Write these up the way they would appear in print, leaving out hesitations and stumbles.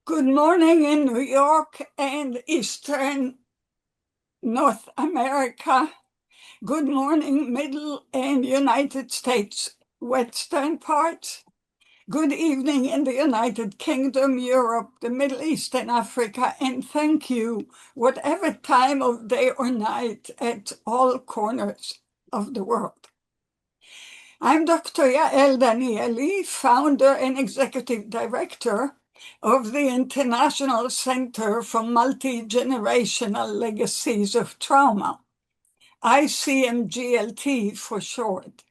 Good morning in New York and Eastern North America. Good morning, Middle and United States, Western parts. Good evening in the United Kingdom, Europe, the Middle East, and Africa. And thank you, whatever time of day or night, at all corners of the world. I'm Dr. Yael Danieli, founder and executive director of the International Center for Multi-Generational Legacies of Trauma, ICMGLT for short.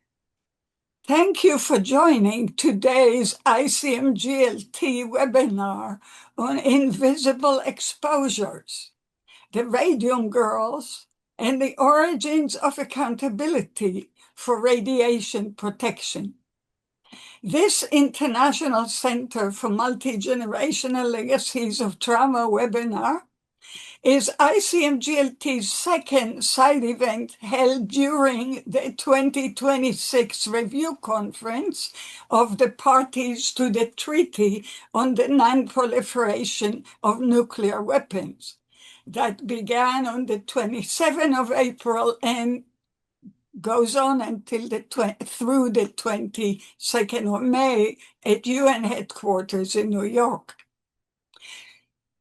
Thank you for joining today's ICMGLT webinar on invisible exposures, the Radium Girls, and the origins of accountability for radiation protection. This International Center for Multi-Generational Legacies of Trauma webinar is ICMGLT's second side event held during the 2026 review conference of the parties to the Treaty on the Non-Proliferation of Nuclear Weapons that began on the 27th of April and goes on until through the 22nd of May at UN headquarters in New York.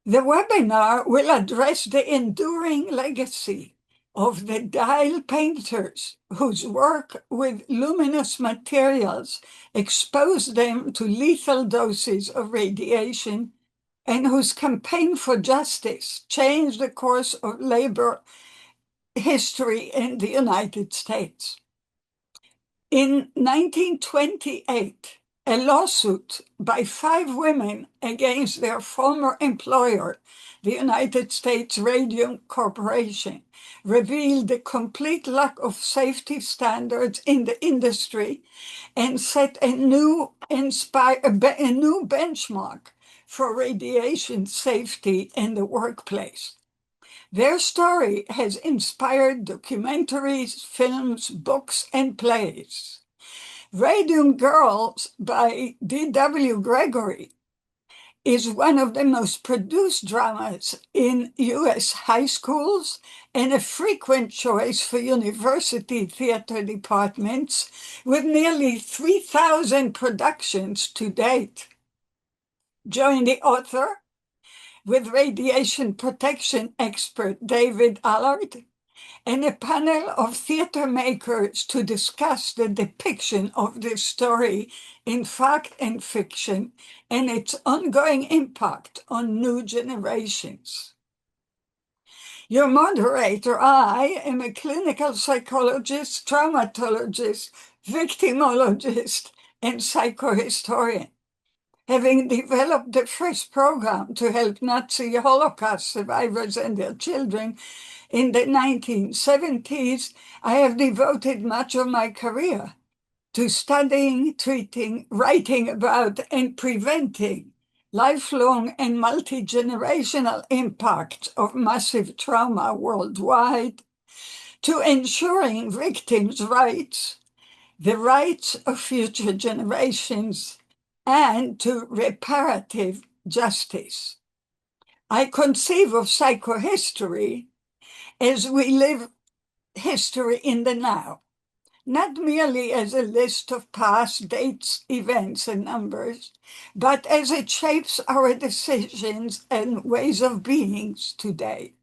The webinar will address the enduring legacy of the dial painters whose work with luminous materials exposed them to lethal doses of radiation and whose campaign for justice changed the course of labor history in the United States. In 1928, a lawsuit by 5 women against their former employer, the United States Radium Corporation, revealed the complete lack of safety standards in the industry and set a new benchmark for radiation safety in the workplace. Their story has inspired documentaries, films, books, and plays. Radium Girls by D.W. Gregory is one of the most produced dramas in U.S. high schools and a frequent choice for university theater departments, with nearly 3,000 productions to date. Join the author with radiation protection expert David Allard and a panel of theater makers to discuss the depiction of this story in fact and fiction and its ongoing impact on new generations. Your moderator, I am a clinical psychologist, traumatologist, victimologist, and psychohistorian. Having developed the first program to help Nazi Holocaust survivors and their children in the 1970s, I have devoted much of my career to studying, treating, writing about, and preventing lifelong and multi-generational impact of massive trauma worldwide, to ensuring victims' rights, the rights of future generations, and to reparative justice. I conceive of psychohistory as we live history in the now, not merely as a list of past dates, events, and numbers, but as it shapes our decisions and ways of being today.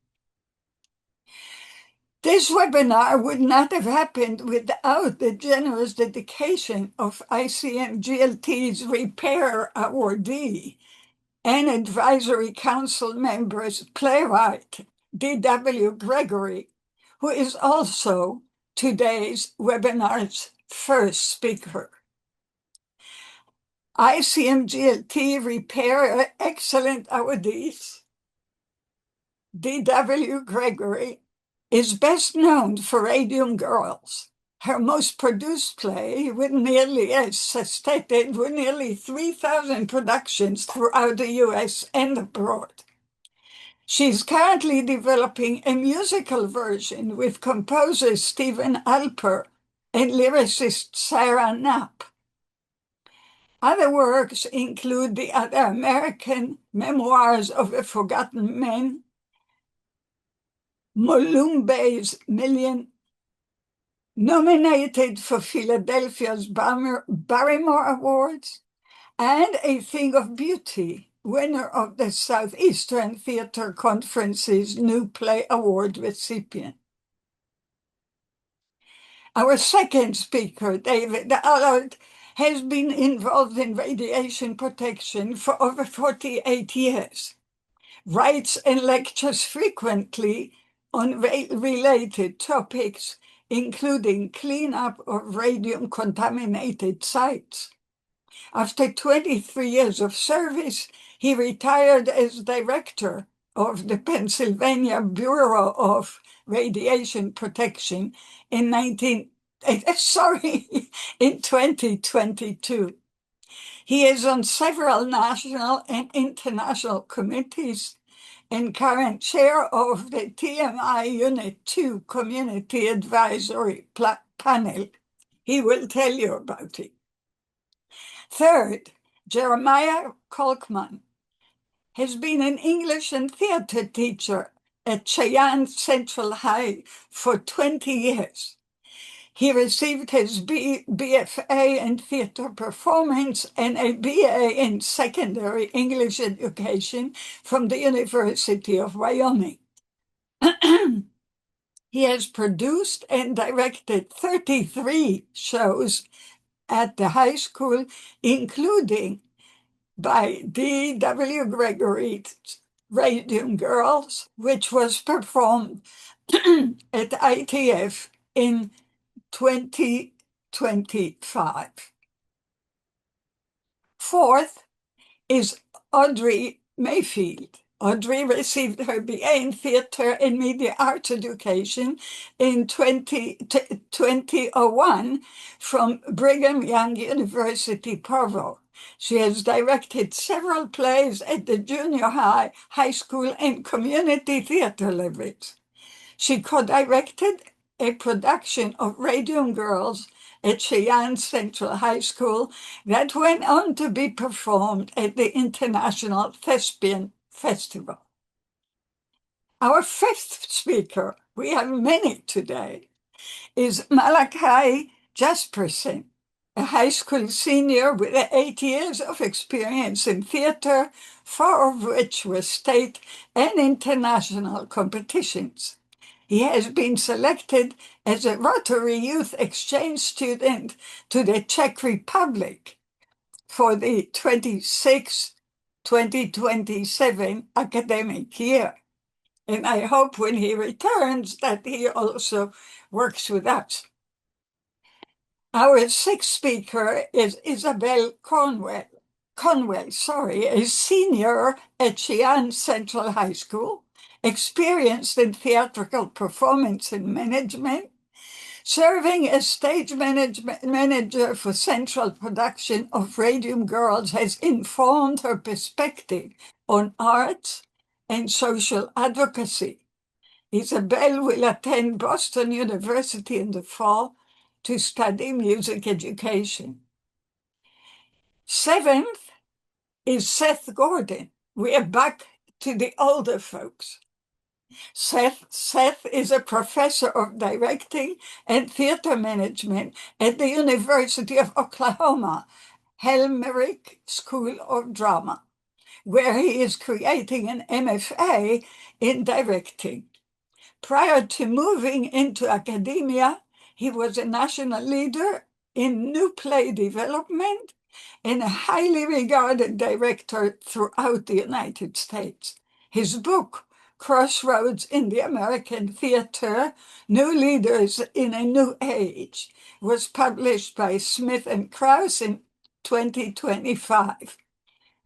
This webinar would not have happened without the generous dedication of ICMGLT's repair awardee and advisory council members, playwright D.W. Gregory, who is also today's webinar's first speaker. ICMGLT repair excellent awardees D.W. Gregory is best known for Radium Girls, her most produced play, with nearly, as stated, with nearly 3,000 productions throughout the U.S. and abroad. She's currently developing a musical version with composer Stephen Alper and lyricist Sarah Knapp. Other works include the American Memoirs of a Forgotten Man, Molumbe's Million, nominated for Philadelphia's Barrymore Awards, and A Thing of Beauty, winner of the Southeastern Theater Conference's New Play Award recipient. Our second speaker, David Allard, has been involved in radiation protection for over 48 years, writes and lectures frequently on related topics, including cleanup of radium-contaminated sites. After 23 years of service, he retired as director of the Pennsylvania Bureau of Radiation Protection in 2022. He is on several national and international committees and current chair of the TMI Unit 2 Community Advisory Panel. He will tell you about it. Third, Jeremiah Kolkman has been an English and theater teacher at Cheyenne Central High for 20 years. He received his BFA in theater performance and a BA in secondary English education from the University of Wyoming. He has produced and directed 33 shows at the high school, including by D.W. Gregory's Radium Girls, which was performed at ITF in 2025. Fourth is Audrey Mayfield. Audrey received her BA in Theater and Media Arts Education in 2001 from Brigham Young University, Provo. She has directed several plays at the junior high, high school, and community theater levels. She co-directed a production of Radium Girls at Cheyenne Central High School that went on to be performed at the International Thespian Festival. Our fifth speaker, we have many today, is Malachi Jasperson, a high school senior with 8 years of experience in theater, 4 of which were state and international competitions. He has been selected as a Rotary Youth Exchange student to the Czech Republic for the 2026-2027 academic year. And I hope when he returns that he also works with us. Our sixth speaker is Isabel Conwell, a senior at Cheyenne Central High School, experienced in theatrical performance and management, serving as stage manager for central production of Radium Girls has informed her perspective on arts and social advocacy. Isabel will attend Boston University in the fall to study music education. Seventh is Seth Gordon. We are back to the older folks. Seth is a professor of directing and theater management at the University of Oklahoma, Helmerich School of Drama, where he is creating an MFA in directing. Prior to moving into academia, he was a national leader in new play development and a highly regarded director throughout the United States. His book, Crossroads in the American Theater, New Leaders in a New Age, was published by Smith & Krause in 2025.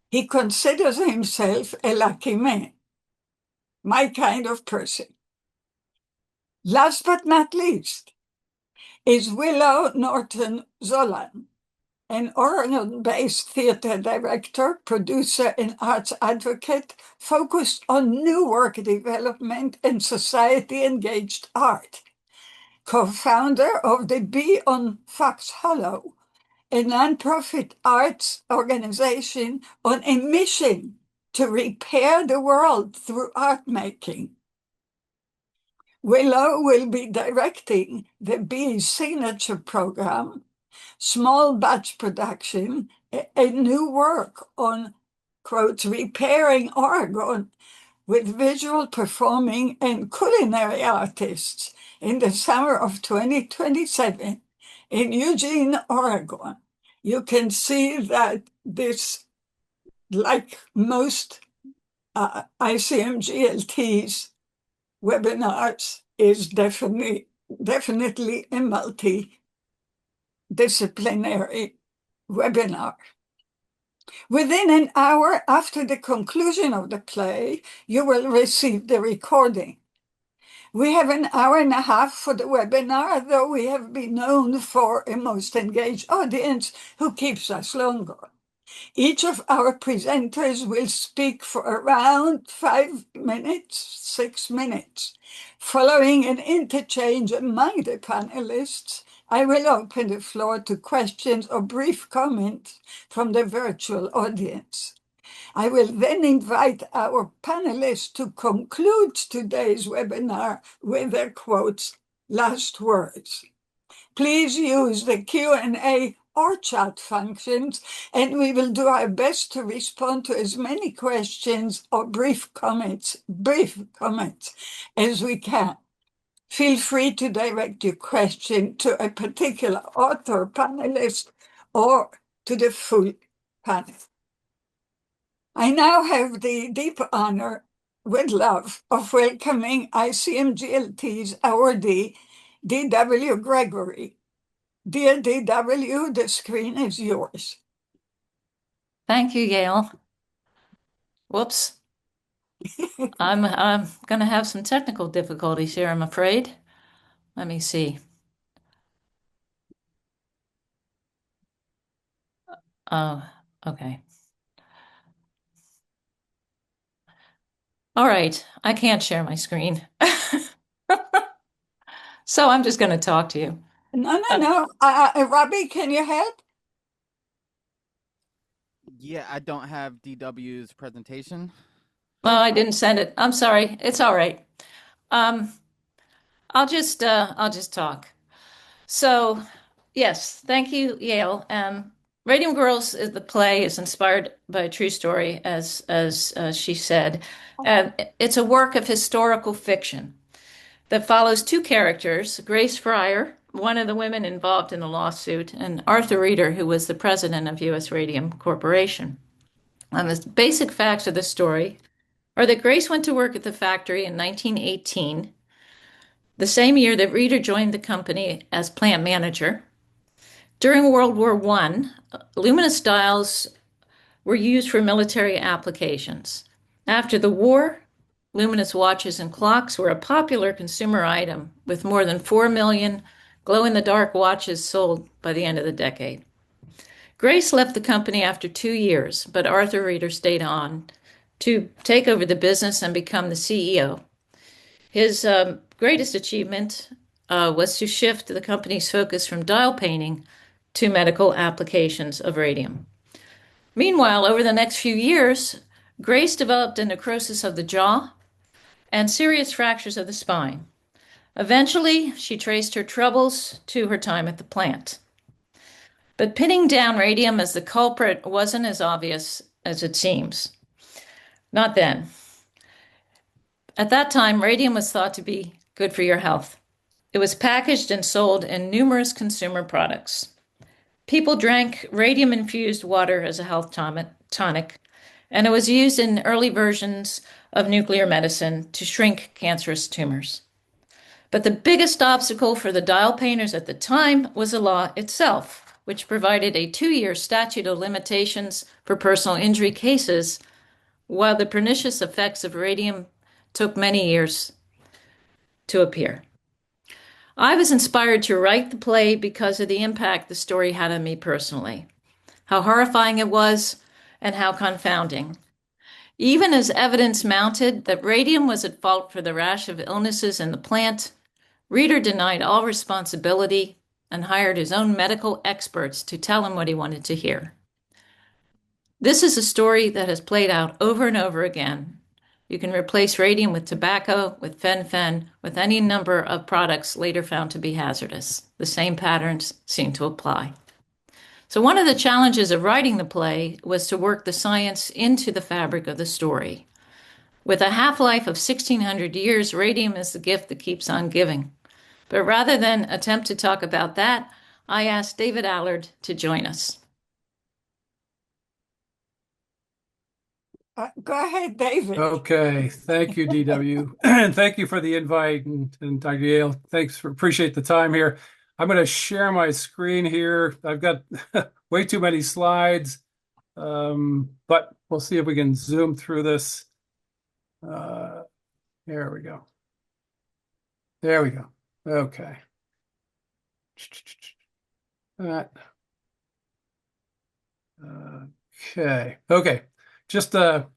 He considers himself a lucky man, my kind of person. Last but not least is Willow Norton Zolan, an Oregon-based theater director, producer, and arts advocate focused on new work development and society-engaged art. Co-founder of the Bee on Fox Hollow, a nonprofit arts organization on a mission to repair the world through art making. Willow will be directing the Bee's signature program, small batch production, a new work on, quote, repairing Oregon with visual performing and culinary artists in the summer of 2027 in Eugene, Oregon. You can see that this, like most ICMGLT's webinars, is definitely a multidisciplinary webinar. Within an hour after the conclusion of the play, you will receive the recording. We have an hour and a half for the webinar, though we have been known for a most engaged audience who keeps us longer. Each of our presenters will speak for around 5 minutes, 6 minutes. Following an interchange among the panelists, I will open the floor to questions or brief comments from the virtual audience. I will then invite our panelists to conclude today's webinar with their quotes, last words. Please use the Q&A or chat functions, and we will do our best to respond to as many questions or brief comments as we can. Feel free to direct your question to a particular author, panelist, or to the full panel. I now have the deep honor, with love, of welcoming ICMGLT's awardee, D.W. Gregory. Dear D.W., the screen is yours. Thank you, Gail. Whoops. I'm going to have some technical difficulties here, I'm afraid. Let me see. Oh, okay. All right, I can't share my screen. So I'm just going to talk to you. No. Robbie, can you help? Yeah, I don't have DW's presentation. Well, I didn't send it. I'm sorry. It's all right. I'll just talk. So, yes, thank you, Yale. Radium Girls, the play, is inspired by a true story, as she said. It's a work of historical fiction that follows two characters, Grace Fryer, one of the women involved in the lawsuit, and Arthur Reeder, who was the president of U.S. Radium Corporation. The basic facts of the story are that Grace went to work at the factory in 1918, the same year that Reeder joined the company as plant manager. During World War I, luminous dials were used for military applications. After the war, luminous watches and clocks were a popular consumer item, with more than 4 million glow-in-the-dark watches sold by the end of the decade. Grace left the company after 2 years, but Arthur Reeder stayed on to take over the business and become the CEO. His greatest achievement was to shift the company's focus from dial painting to medical applications of radium. Meanwhile, over the next few years, Grace developed a necrosis of the jaw and serious fractures of the spine. Eventually, she traced her troubles to her time at the plant. But pinning down radium as the culprit wasn't as obvious as it seems. Not then. At that time, radium was thought to be good for your health. It was packaged and sold in numerous consumer products. People drank radium-infused water as a health tonic, and it was used in early versions of nuclear medicine to shrink cancerous tumors. But the biggest obstacle for the dial painters at the time was the law itself, which provided a 2-year statute of limitations for personal injury cases, while the pernicious effects of radium took many years to appear. I was inspired to write the play because of the impact the story had on me personally, how horrifying it was, and how confounding. Even as evidence mounted that radium was at fault for the rash of illnesses in the plant, Reeder denied all responsibility and hired his own medical experts to tell him what he wanted to hear. This is a story that has played out over and over again. You can replace radium with tobacco, with fen-phen, with any number of products later found to be hazardous. The same patterns seem to apply. So one of the challenges of writing the play was to work the science into the fabric of the story. With a half-life of 1,600 years, radium is the gift that keeps on giving. But rather than attempt to talk about that, I asked David Allard to join us. Go ahead, David. Okay, thank you, DW, and thank you for the invite, and Dr. Yale, appreciate the time here. I'm going to share my screen here. I've got way too many slides, but we'll see if we can zoom through this. There we go. There we go. Okay. Okay. Just here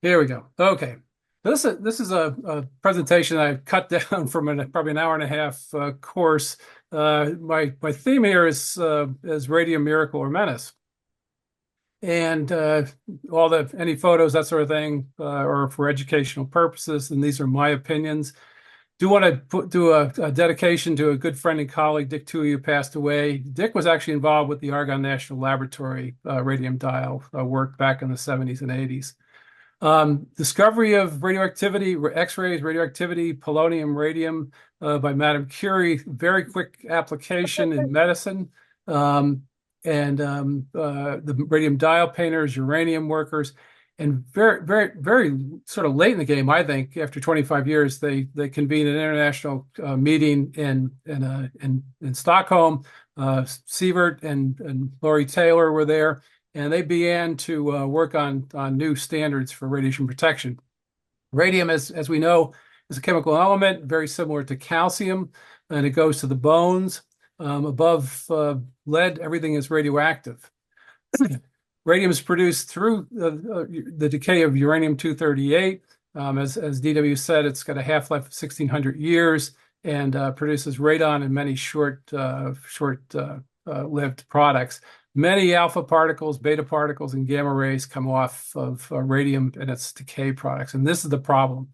we go. Okay. This is a presentation I cut down from probably an hour and a half course. My theme here is Radium Miracle or Menace, and any photos, that sort of thing, are for educational purposes, and these are my opinions. Do want to do a dedication to a good friend and colleague, Dick Toohey, who passed away. Dick was actually involved with the Argonne National Laboratory radium dial work back in the 70s and 80s. Discovery of radioactivity, X-rays, radioactivity, polonium, radium by Madame Curie. Very quick application in medicine. The radium dial painters, uranium workers. And very, very, very sort of late in the game, I think, after 25 years, they convened an international meeting in Stockholm. Sievert and Laurie Taylor were there, and they began to work on new standards for radiation protection. Radium, as we know, is a chemical element very similar to calcium, and it goes to the bones. Above lead, everything is radioactive. Radium is produced through the decay of uranium-238. As DW said, it's got a half-life of 1,600 years and produces radon and many short-lived products. Many alpha particles, beta particles, and gamma rays come off of radium and its decay products, and this is the problem.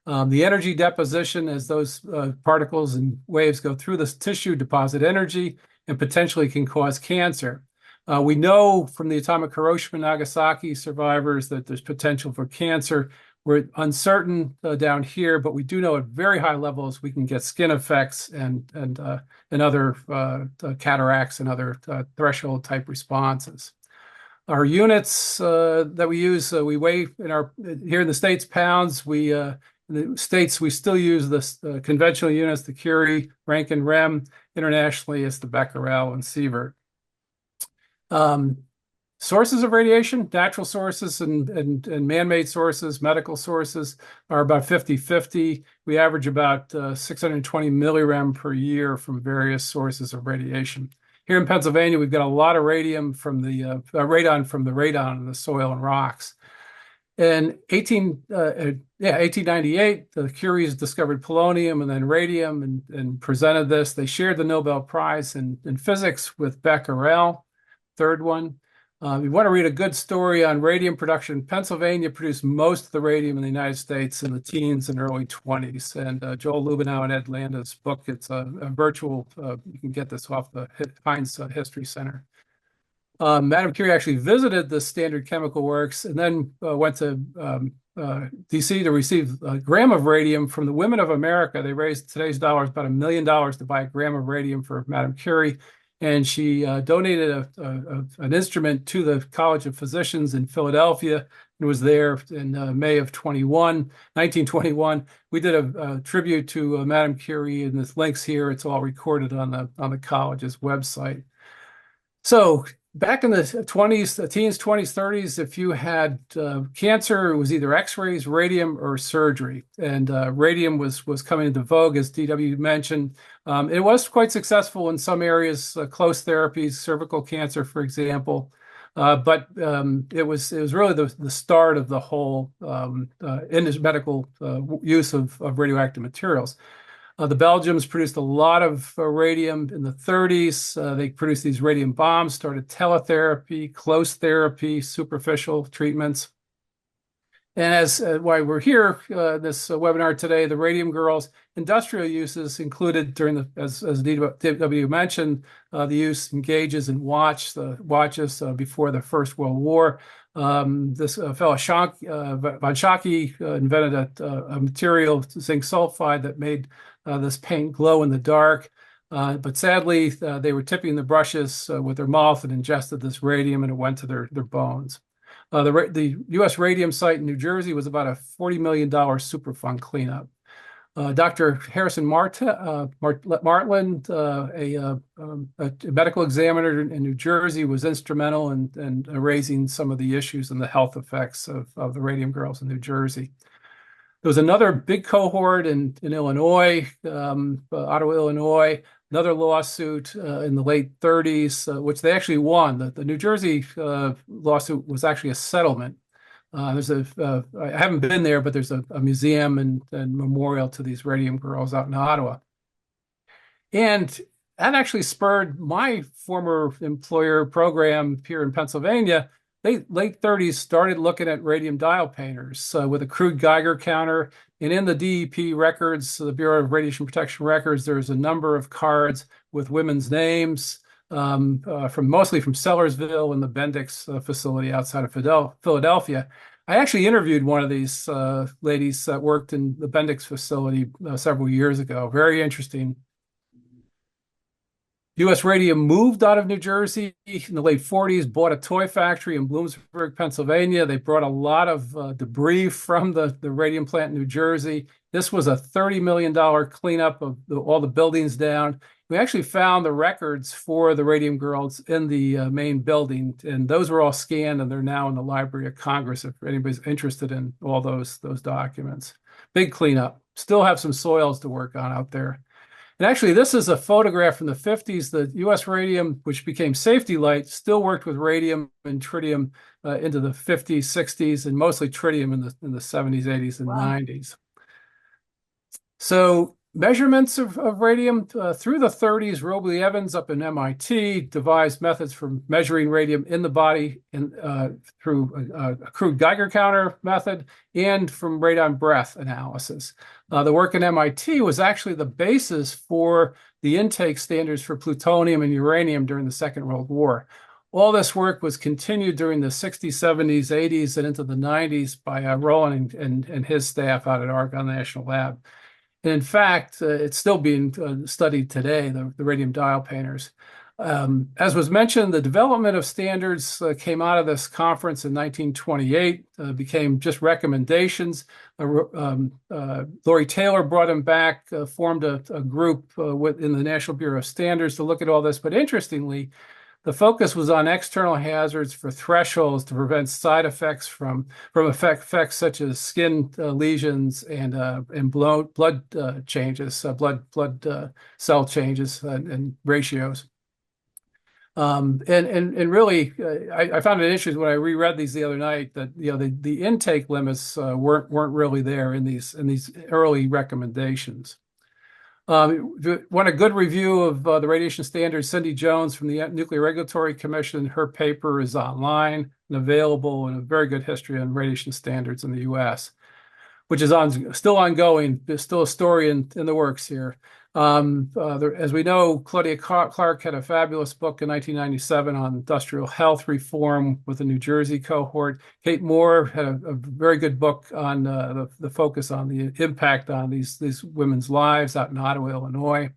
The energy deposition, as those particles and waves go through this tissue, deposit energy and potentially can cause cancer. We know from the atomic Hiroshima and Nagasaki survivors that there's potential for cancer. We're uncertain down here, but we do know at very high levels we can get skin effects and other cataracts and other threshold type responses. Our units that we use, we weigh here in the States pounds. In the States, we still use the conventional units, the Curie, Rankine, Rem. Internationally, it's the Becquerel and Sievert. Sources of radiation, natural sources and man-made sources, medical sources are about 50-50. We average about 620 millirem per year from various sources of radiation. Here in Pennsylvania, we've got a lot of radium from the radon in the soil and rocks. In 1898, the Curies discovered polonium and then radium and presented this. They shared the Nobel Prize in physics with Becquerel. Third one. You want to read a good story on radium production. Pennsylvania produced most of the radium in the United States in the teens and early 20s. And Joel Lubenow and Ed Landa's book, it's a virtual, you can get this off the Heinz History Center. Madame Curie actually visited the Standard Chemical Works and then went to DC to receive a gram of radium from the Women of America. They raised today's dollars about $1 million to buy a gram of radium for Madame Curie. And she donated an instrument to the College of Physicians in Philadelphia and was there in May of 1921. We did a tribute to Madame Curie, and this link's here. It's all recorded on the college's website. So back in the 20s, the teens, 20s, 30s, if you had cancer, it was either X-rays, radium, or surgery. And radium was coming into vogue, as DW mentioned. It was quite successful in some areas, close therapies, cervical cancer, for example. But it was really the start of the whole medical use of radioactive materials. The Belgians produced a lot of radium in the 30s. They produced these radium bombs, started teletherapy, close therapy, superficial treatments. And as why we're here, this webinar today, the Radium Girls industrial uses included during the, as DW mentioned, the use in gauges and watches before the First World War. This fellow von Schacke invented a material, zinc sulfide, that made this paint glow in the dark. But sadly, they were tipping the brushes with their mouth and ingested this radium, and it went to their bones. The U.S. radium site in New Jersey was about a $40 million Superfund cleanup. Dr. Harrison Martland, a medical examiner in New Jersey, was instrumental in raising some of the issues and the health effects of the Radium Girls in New Jersey. There was another big cohort in Illinois, Ottawa, Illinois, another lawsuit in the late 30s, which they actually won. The New Jersey lawsuit was actually a settlement. I haven't been there, but there's a museum and memorial to these Radium Girls out in Ottawa. And that actually spurred my former employer program here in Pennsylvania. They late 30s started looking at radium dial painters with a crude Geiger counter. And in the DEP records, the Bureau of Radiation Protection Records, there's a number of cards with women's names mostly from Sellersville and the Bendix facility outside of Philadelphia. I actually interviewed one of these ladies that worked in the Bendix facility several years ago. Very interesting. U.S. Radium moved out of New Jersey in the late 40s, bought a toy factory in Bloomsburg, Pennsylvania. They brought a lot of debris from the radium plant in New Jersey. This was a $30 million cleanup of all the buildings down. We actually found the records for the Radium Girls in the main building, and those were all scanned, and they're now in the Library of Congress if anybody's interested in all those documents. Big cleanup. Still have some soils to work on out there. And actually, this is a photograph from the 50s. The U.S. Radium, which became Safety Light, still worked with radium and tritium into the 50s, 60s, and mostly tritium in the 70s, 80s, and 90s. So measurements of radium through the 30s, Robley Evans up in MIT devised methods for measuring radium in the body through a crude Geiger counter method and from radon breath analysis. The work in MIT was actually the basis for the intake standards for plutonium and uranium during the Second World War. All this work was continued during the 60s, 70s, 80s, and into the 90s by Roland and his staff out at Argonne National Lab. And in fact, it's still being studied today, the radium dial painters. As was mentioned, the development of standards came out of this conference in 1928, became just recommendations. Laurie Taylor brought them back, formed a group in the National Bureau of Standards to look at all this. But interestingly, the focus was on external hazards for thresholds to prevent side effects from effects such as skin lesions and blood changes, blood cell changes and ratios. And really, I found it interesting when I reread these the other night that the intake limits weren't really there in these early recommendations. Want a good review of the radiation standards? Cindy Jones from the Nuclear Regulatory Commission. Her paper is online and available, and a very good history on radiation standards in the U.S., which is still ongoing. There's still a story in the works here. As we know, Claudia Clark had a fabulous book in 1997 on industrial health reform with the New Jersey cohort. Kate Moore had a very good book on the focus on the impact on these women's lives out in Ottawa, Illinois.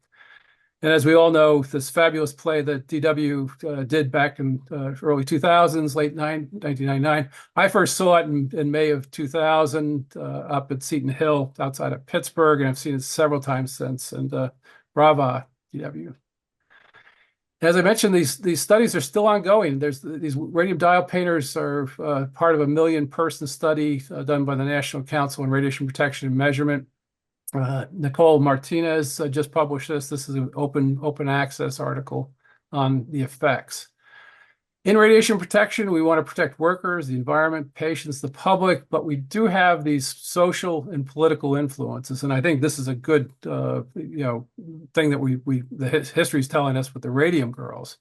And as we all know, this fabulous play that DW did back in early 2000s, late 1999. I first saw it in May of 2000 up at Seton Hill outside of Pittsburgh, and I've seen it several times since. And brava, DW. As I mentioned, these studies are still ongoing. These radium dial painters are part of a 1 million-person study done by the National Council on Radiation Protection and Measurement. Nicole Martinez just published this. This is an open access article on the effects. In radiation protection, we want to protect workers, the environment, patients, the public, but we do have these social and political influences. And I think this is a good, thing that the history is telling us with the Radium Girls.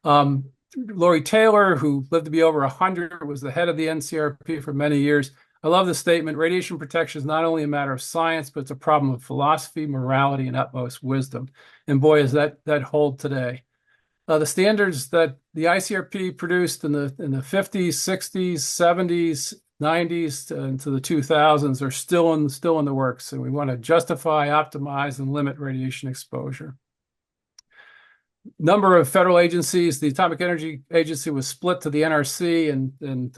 Lori Taylor, who lived to be over 100, was the head of the NCRP for many years. I love the statement, radiation protection is not only a matter of science, but it's a problem of philosophy, morality, and utmost wisdom. And boy, is that hold today. The standards that the ICRP produced in the 50s, 60s, 70s, 90s into the 2000s are still in the works, and we want to justify, optimize, and limit radiation exposure. Number of federal agencies, the Atomic Energy Agency was split to the NRC and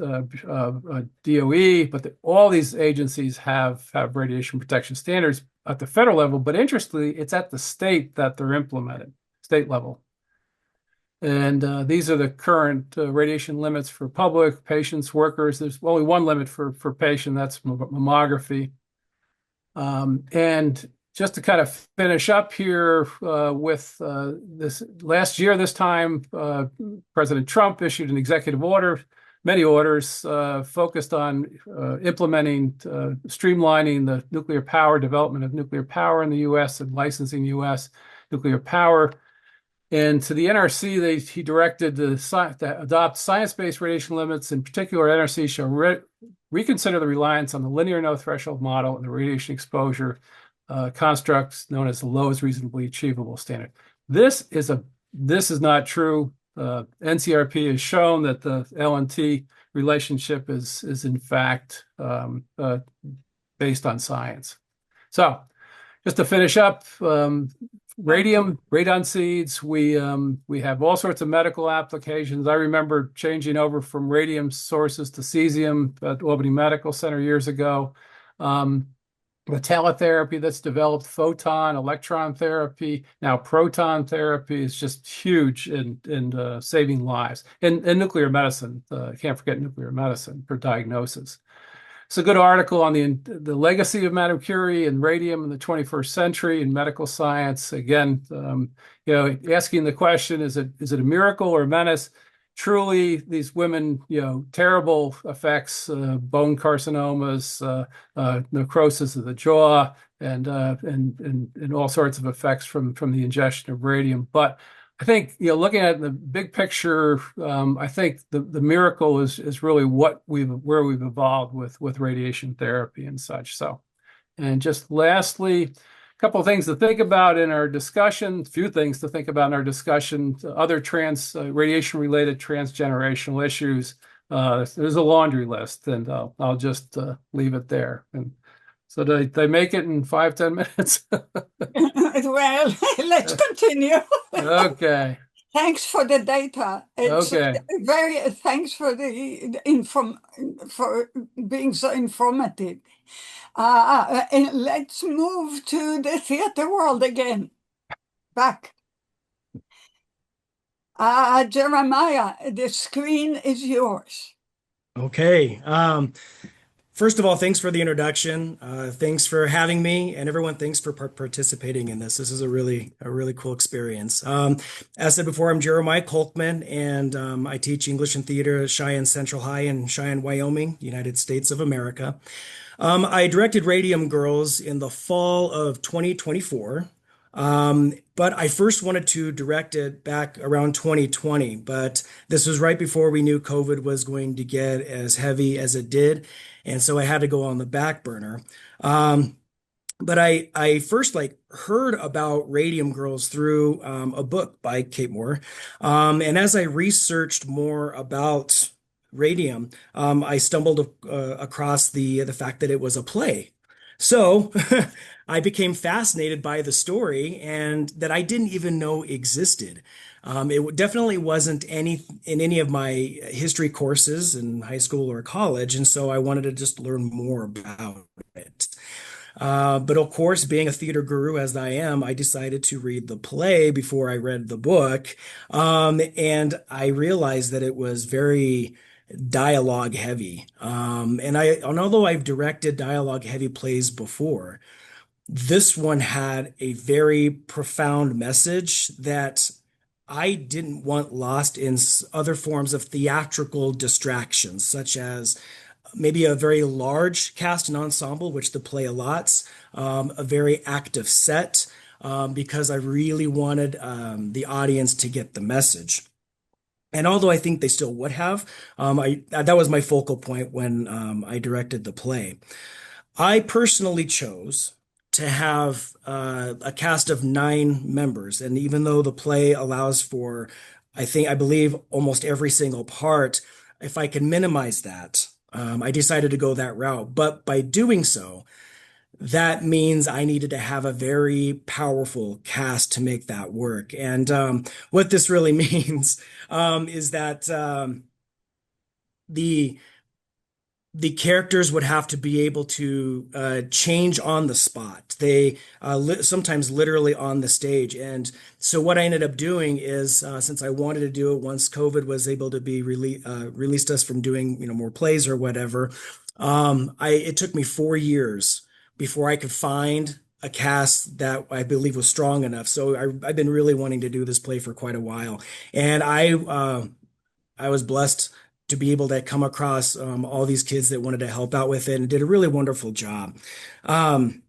DOE, but all these agencies have radiation protection standards at the federal level, but interestingly, it's at the state that they're implemented, state level. And these are the current radiation limits for public, patients, workers. There's only one limit for patient, that's mammography. And just to kind of finish up here with this last year, this time, President Trump issued an executive order, many orders focused on implementing, streamlining the nuclear power, development of nuclear power in the U.S. and licensing U.S. nuclear power. And to the NRC, he directed to adopt science-based radiation limits. In particular, NRC shall reconsider the reliance on the linear no threshold model and the radiation exposure constructs known as the lowest reasonably achievable standard. This is not true. NCRP has shown that the L&T relationship is in fact based on science. So, just to finish up, radon seeds, we have all sorts of medical applications. I remember changing over from radium sources to cesium at Albany Medical Center years ago. The teletherapy that's developed, photon, electron therapy, now proton therapy is just huge in saving lives. And nuclear medicine, can't forget nuclear medicine for diagnosis. It's a good article on the legacy of Madame Curie and radium in the 21st century in medical science. Again, asking the question, is it a miracle or a menace? Truly, these women, terrible effects, bone carcinomas, necrosis of the jaw, and all sorts of effects from the ingestion of radium. But I think, looking at the big picture, I think the miracle is really where we've evolved with radiation therapy and such. So, and just lastly, a couple of things to think about in our discussion, other radiation-related transgenerational issues. There's a laundry list, and I'll just leave it there. And so did I make it in 5-10 minutes? Well, let's continue. Okay. Thanks for the data. It's Okay. thanks for for being so informative. And let's move to the theater world again. Back. Jeremiah, the screen is yours. Okay. First of all, thanks for the introduction. Thanks for having me, and everyone, thanks for participating in this. This is a really cool experience. As said before, I'm Jeremiah Kolkman, and I teach English and theater at Cheyenne Central High in Cheyenne, Wyoming, United States of America. I directed Radium Girls in the fall of 2024. But I first wanted to direct it back around 2020, but this was right before we knew COVID was going to get as heavy as it did. And so I had to go on the back burner. But I first heard about Radium Girls through a book by Kate Moore. And as I researched more about radium, I stumbled across the fact that it was a play. So I became fascinated by the story, and that I didn't even know existed. It definitely wasn't in any of my history courses in high school or college, and so I wanted to just learn more about it. But of course, being a theater guru as I am, I decided to read the play before I read the book, and I realized that it was very dialogue heavy. And although I've directed dialogue heavy plays before, this one had a very profound message that I didn't want lost in other forms of theatrical distractions, such as maybe a very large cast and ensemble, which the play allots, a very active set, because I really wanted the audience to get the message. And although I think they still would have, that was my focal point when I directed the play. I personally chose to have a cast of 9 members, and even though the play allows for, I believe, almost every single part, if I can minimize that, I decided to go that route. But by doing so, that means I needed to have a very powerful cast to make that work. And what this really means is that the the characters would have to be able to change on the spot. They sometimes literally on the stage. And so what I ended up doing is, since I wanted to do it once COVID was able to be released us from doing more plays or whatever, it took me 4 years before I could find a cast that I believe was strong enough. So I've been really wanting to do this play for quite a while, and I was blessed to be able to come across all these kids that wanted to help out with it and did a really wonderful job. Um,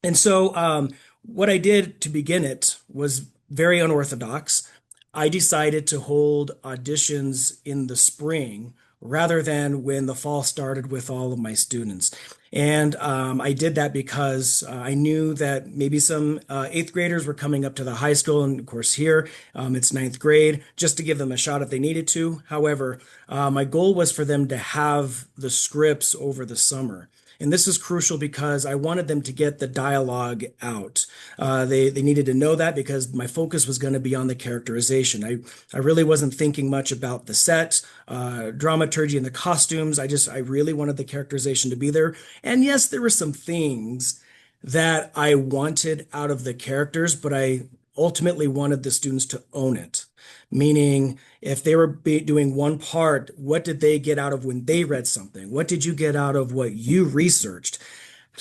and so what I did to begin it was very unorthodox. I decided to hold auditions in the spring rather than when the fall started with all of my students. And I did that because I knew that maybe some 8th graders were coming up to the high school. And of course, here it's 9th grade, just to give them a shot if they needed to. However, my goal was for them to have the scripts over the summer. And this is crucial because I wanted them to get the dialogue out. They needed to know that because my focus was going to be on the characterization. I really wasn't thinking much about the set, dramaturgy, and the costumes. I really wanted the characterization to be there. And yes, there were some things that I wanted out of the characters, but I ultimately wanted the students to own it. Meaning, if they were doing one part, what did they get out of when they read something? What did you get out of what you researched?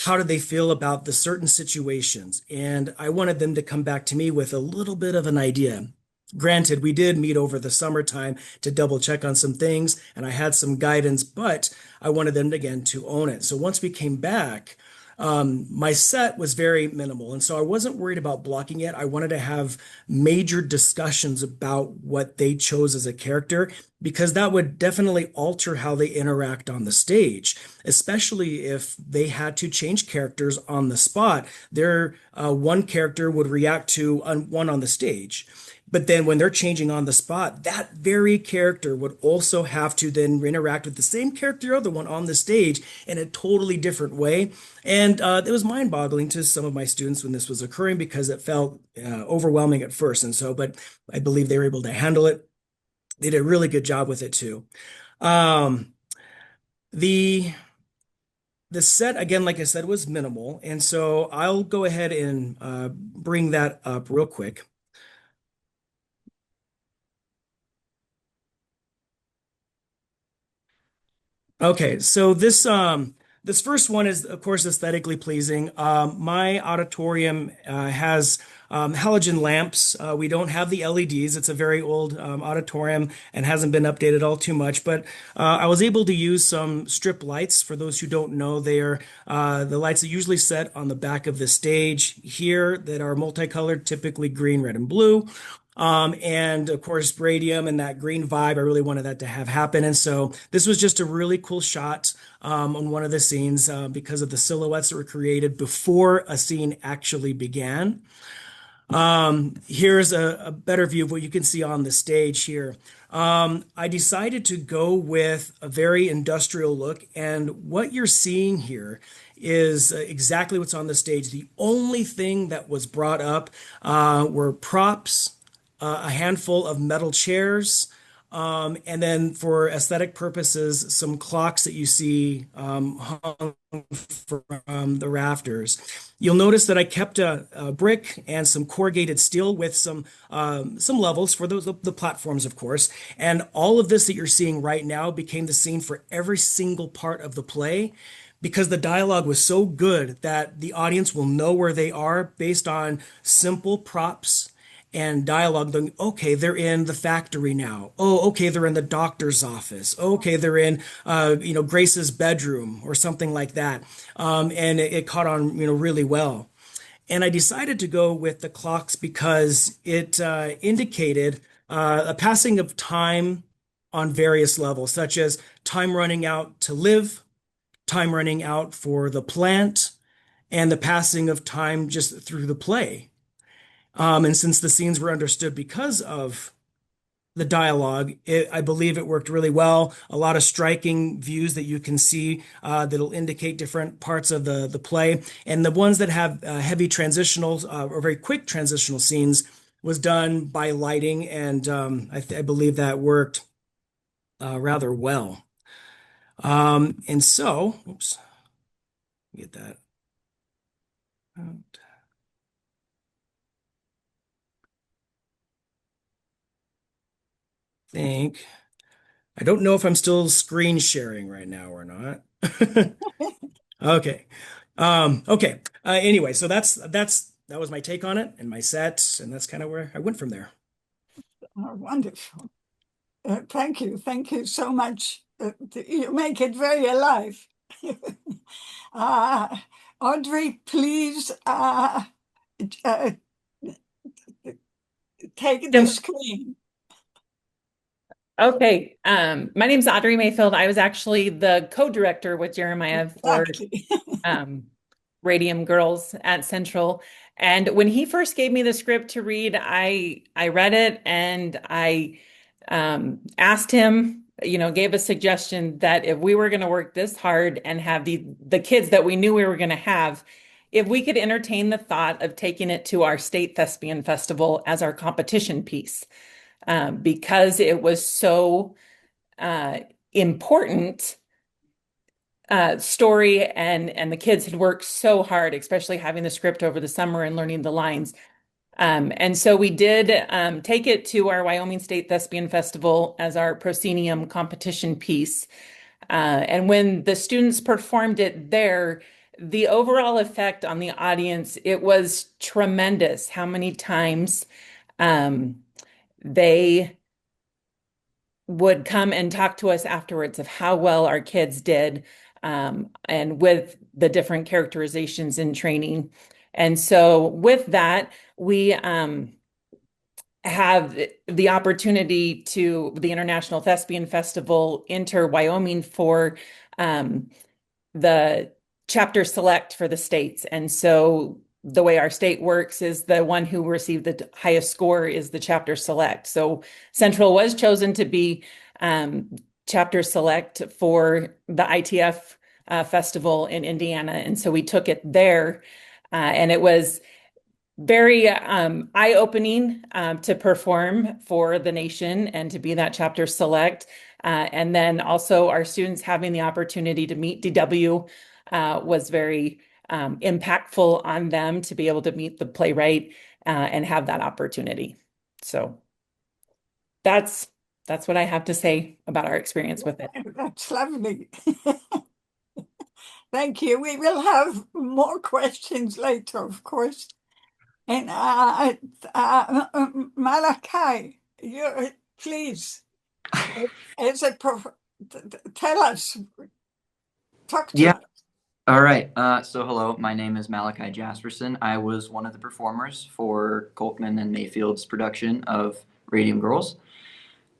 How did they feel about the certain situations? And I wanted them to come back to me with a little bit of an idea. Granted, we did meet over the summertime to double check on some things, and I had some guidance, but I wanted them again to own it. So once we came back, my set was very minimal. And so I wasn't worried about blocking it. I wanted to have major discussions about what they chose as a character, because that would definitely alter how they interact on the stage, especially if they had to change characters on the spot. Their one character would react to one on the stage. But then when they're changing on the spot, that very character would also have to then interact with the same character, other one on the stage in a totally different way. And it was mind-boggling to some of my students when this was occurring because it felt overwhelming at first. And so, but I believe they were able to handle it. They did a really good job with it too. The the set, again, like I said, was minimal. And so I'll go ahead and bring that up real quick. Okay, so this first one is, of course, aesthetically pleasing. My auditorium has halogen lamps. We don't have the LEDs. It's a very old auditorium and hasn't been updated all too much. But I was able to use some strip lights. For those who don't know, they are the lights that usually set on the back of the stage here that are multicolored, typically green, red, and blue. And of course, radium and that green vibe, I really wanted that to have happen. And so this was just a really cool shot on one of the scenes because of the silhouettes that were created before a scene actually began. Here's a better view of what you can see on the stage here. I decided to go with a very industrial look, and what you're seeing here is exactly what's on the stage. The only thing that was brought up were props, a handful of metal chairs, and then for aesthetic purposes, some clocks that you see hung from the rafters. You'll notice that I kept a brick and some corrugated steel with some levels for the platforms, of course. And all of this that you're seeing right now became the scene for every single part of the play, because the dialogue was so good that the audience will know where they are based on simple props and dialogue, going, okay, they're in the factory now. Oh, okay, they're in the doctor's office. Okay, they're in, Grace's bedroom or something like that. And it caught on, really well. And I decided to go with the clocks because it indicated a passing of time on various levels, such as time running out to live, time running out for the plant, and the passing of time just through the play. And since the scenes were understood because of the dialogue, I believe it worked really well. A lot of striking views that you can see that'll indicate different parts of the play. And the ones that have heavy transitional or very quick transitional scenes was done by lighting. And I believe that worked rather well. And so, oops, get that out. I don't know if I'm still screen sharing right now or not. Okay. Okay. Anyway, so that was my take on it and my set, and that's kind of where I went from there. Oh, wonderful. Thank you. Thank you so much. You make it very alive. Audrey, please take the screen. Okay. My name's Audrey Mayfield. I was actually the co-director with Jeremiah for Exactly. Radium Girls at Central. And when he first gave me the script to read, I read it and I asked him, gave a suggestion that if we were going to work this hard and have the kids that we knew we were going to have, if we could entertain the thought of taking it to our state thespian festival as our competition piece, because it was so important story, and the kids had worked so hard, especially having the script over the summer and learning the lines. And so we did take it to our Wyoming State Thespian Festival as our proscenium competition piece. And when the students performed it there, the overall effect on the audience, it was tremendous how many times they would come and talk to us afterwards of how well our kids did, and with the different characterizations in training. And so with that, we have the opportunity to the International Thespian Festival enter Wyoming for the chapter select for the states. And so the way our state works is the one who received the highest score is the chapter select. So Central was chosen to be chapter select for the ITF festival in Indiana. And so we took it there, and it was very eye-opening to perform for the nation and to be that chapter select. And then also our students having the opportunity to meet DW was very impactful on them to be able to meet the playwright and have that opportunity. So that's what I have to say about our experience with it. That's lovely. Thank you. We will have more questions later, of course. And Malachi, please, tell us, talk to us. All right. So hello, my name is Malachi Jasperson. I was one of the performers for Coltman and Mayfield's production of Radium Girls.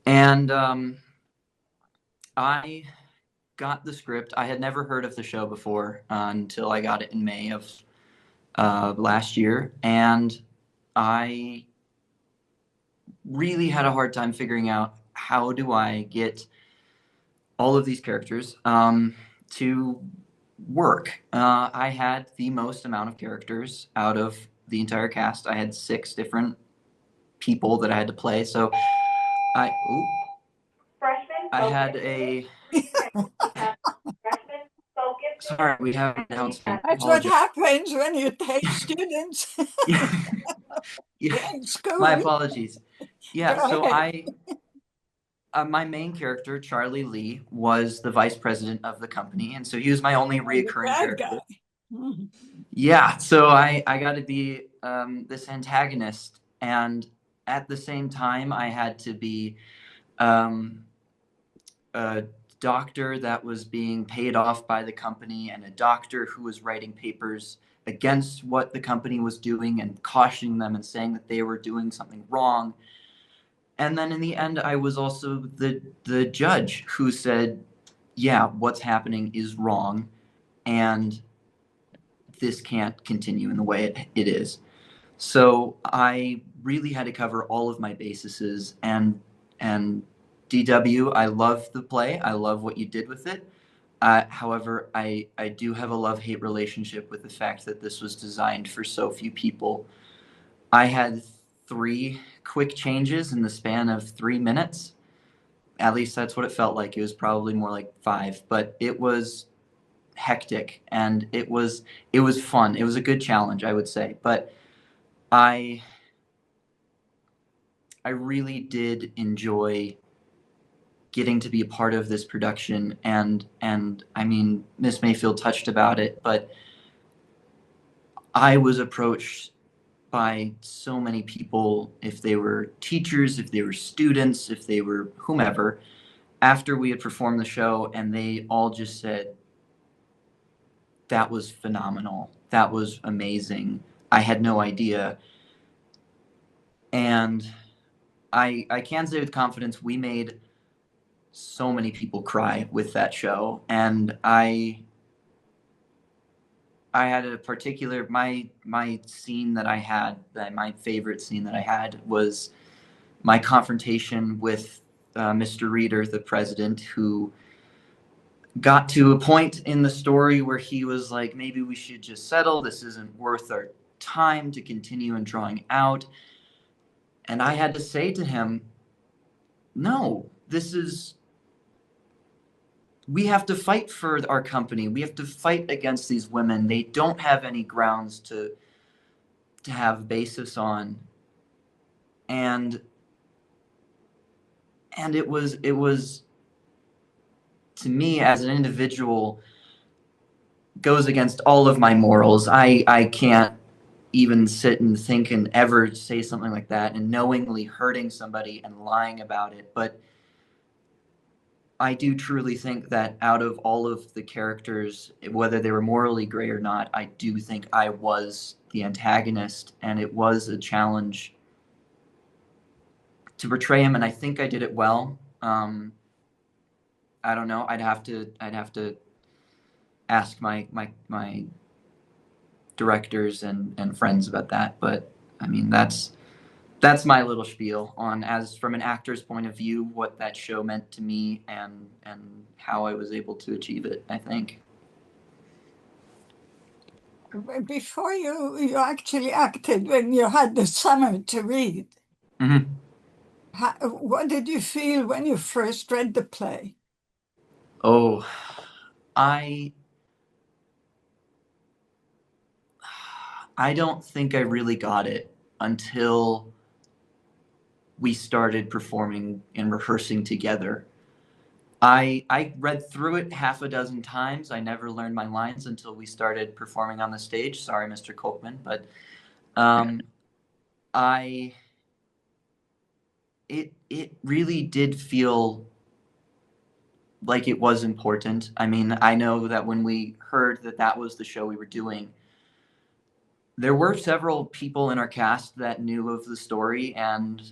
And I got the script. I had never heard of the show before until I got it in May of last year. And I really had a hard time figuring out how do I get all of these characters to work. I had the most amount of characters out of the entire cast. I had 6 different people that I had to play. So I had a... Sorry, we have an announcement. That's what happens when you take students in school. My apologies. Yeah, so my main character, Charlie Lee, was the vice president of the company, and so he was my only reoccurring character. Yeah, so I got to be this antagonist, and at the same time, I had to be um, a doctor that was being paid off by the company and a doctor who was writing papers against what the company was doing and cautioning them and saying that they were doing something wrong. And then in the end, I was also the judge who said, yeah, what's happening is wrong, and this can't continue in the way it is. So I really had to cover all of my bases, and DW, I love the play. I love what you did with it. However, I do have a love-hate relationship with the fact that this was designed for so few people. I had 3 quick changes in the span of 3 minutes. At least that's what it felt like. It was probably more like 5, but it was hectic, and it was fun. It was a good challenge, I would say. But I really did enjoy getting to be a part of this production, and I mean, Miss Mayfield touched about it, but I was approached by so many people, if they were teachers, if they were students, if they were whomever, after we had performed the show, and they all just said, that was phenomenal. That was amazing. I had no idea. And I can say with confidence, we made so many people cry with that show. And I had a particular, my scene that I had, my favorite scene that I had was my confrontation with Mr. Reader, the president, who got to a point in the story where he was like, maybe we should just settle. This isn't worth our time to continue and drawing out. And I had to say to him, no, we have to fight for our company. We have to fight against these women. They don't have any grounds to have basis on. And it was to me as an individual goes against all of my morals. I can't even sit and think and ever say something like that and knowingly hurting somebody and lying about it. But I do truly think that out of all of the characters, whether they were morally gray or not, I do think I was the antagonist, and it was a challenge to portray him, and I think I did it well. I don't know. I'd have to ask my directors and friends about that. But I mean, that's my little spiel on, as from an actor's point of view, what that show meant to me and how I was able to achieve it, I think. Before you actually acted, when you had the summer to read, Mm-hmm. what did you feel when you first read the play? Oh, I don't think I really got it until we started performing and rehearsing together. I read through it half a dozen times. I never learned my lines until we started performing on the stage. Sorry, Mr. Kolkman, but it really did feel like it was important. I mean, I know that when we heard that that was the show we were doing, there were several people in our cast that knew of the story and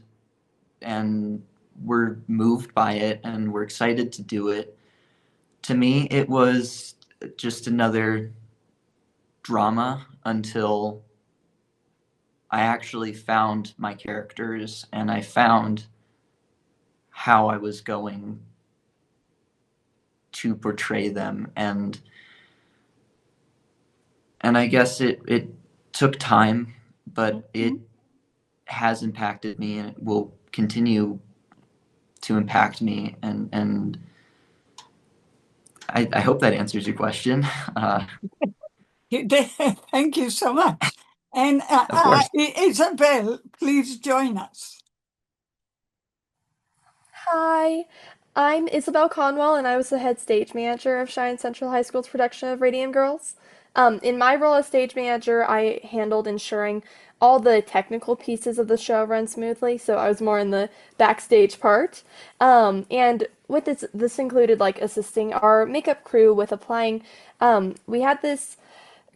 were moved by it and were excited to do it. To me, it was just another drama until I actually found my characters and I found how I was going to portray them. And I guess it took time, but it has impacted me and it will continue to impact me. And I hope that answers your question. You did. Thank you so much. And Of course. Isabel, please join us. Hi. I'm Isabel Conwell, and I was the head stage manager of Cheyenne Central High School's production of Radium Girls. In my role as stage manager, I handled ensuring all the technical pieces of the show run smoothly, so I was more in the backstage part. And with this included like assisting our makeup crew with applying. We had this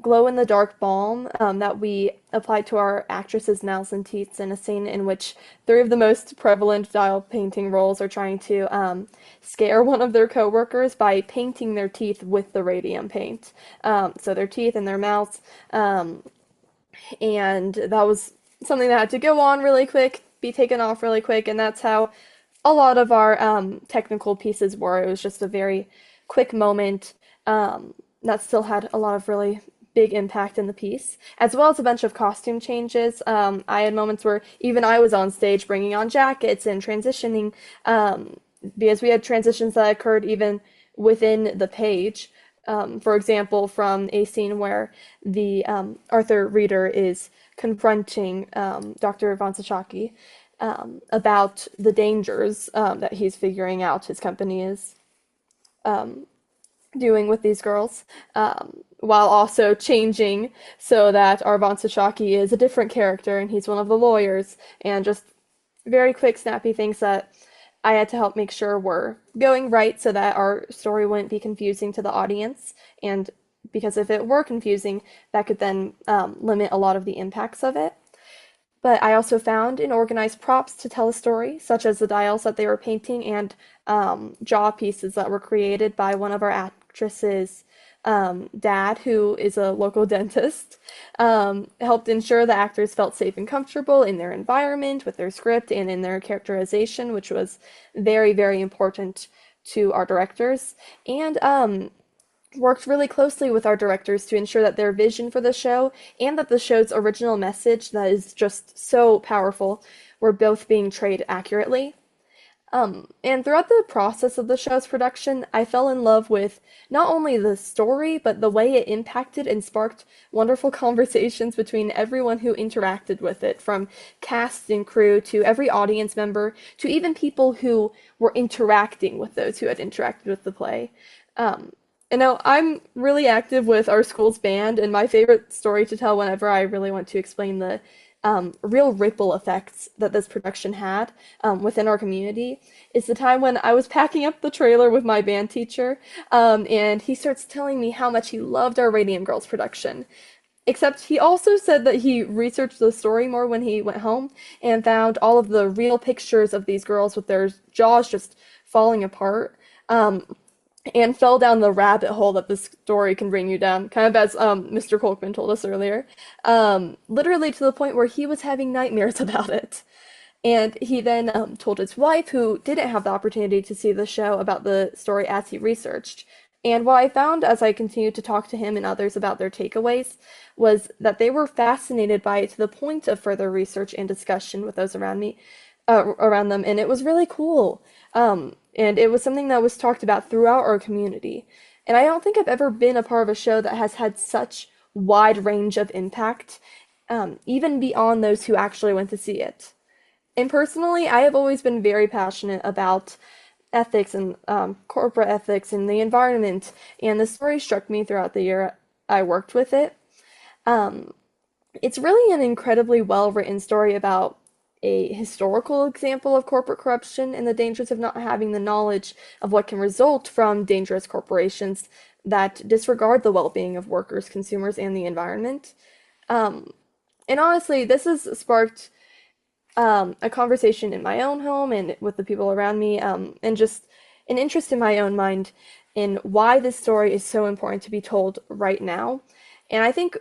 glow in the dark balm that we applied to our actresses' mouths and teeth in a scene in which three of the most prevalent dial painting roles are trying to scare one of their coworkers by painting their teeth with the radium paint. So their teeth and their mouths. And that was something that had to go on really quick, be taken off really quick, and that's how a lot of our technical pieces were. It was just a very quick moment that still had a lot of really big impact in the piece, as well as a bunch of costume changes. I had moments where even I was on stage bringing on jackets and transitioning, because we had transitions that occurred even within the page. For example, from a scene where the Arthur Reader is confronting Dr. Von Sachaki about the dangers that he's figuring out his company is doing with these girls, while also changing so that our Von Sachaki is a different character and he's one of the lawyers, and just very quick, snappy things that I had to help make sure were going right so that our story wouldn't be confusing to the audience. And because if it were confusing, that could then limit a lot of the impacts of it. But I also found and organized props to tell a story, such as the dials that they were painting and jaw pieces that were created by one of our actresses' dad, who is a local dentist, helped ensure the actors felt safe and comfortable in their environment, with their script, and in their characterization, which was very, very important to our directors. And worked really closely with our directors to ensure that their vision for the show and that the show's original message, that is just so powerful, were both being portrayed accurately. And throughout the process of the show's production, I fell in love with not only the story, but the way it impacted and sparked wonderful conversations between everyone who interacted with it, from cast and crew to every audience member, to even people who were interacting with those who had interacted with the play. And now I'm really active with our school's band, and my favorite story to tell whenever I really want to explain the real ripple effects that this production had within our community is the time when I was packing up the trailer with my band teacher, and he starts telling me how much he loved our Radium Girls production. Except he also said that he researched the story more when he went home and found all of the real pictures of these girls with their jaws just falling apart. And fell down the rabbit hole that this story can bring you down, kind of as Mr. Kolkman told us earlier, literally to the point where he was having nightmares about it. And he then told his wife, who didn't have the opportunity to see the show, about the story as he researched. And what I found as I continued to talk to him and others about their takeaways was that they were fascinated by it to the point of further research and discussion with those around me, around them, and it was really cool. And it was something that was talked about throughout our community. And I don't think I've ever been a part of a show that has had such wide range of impact, even beyond those who actually went to see it. And personally, I have always been very passionate about ethics and corporate ethics and the environment, and the story struck me throughout the year I worked with it. It's really an incredibly well-written story about a historical example of corporate corruption and the dangers of not having the knowledge of what can result from dangerous corporations that disregard the well-being of workers, consumers, and the environment. And honestly, this has sparked a conversation in my own home and with the people around me, and just an interest in my own mind in why this story is so important to be told right now. And I think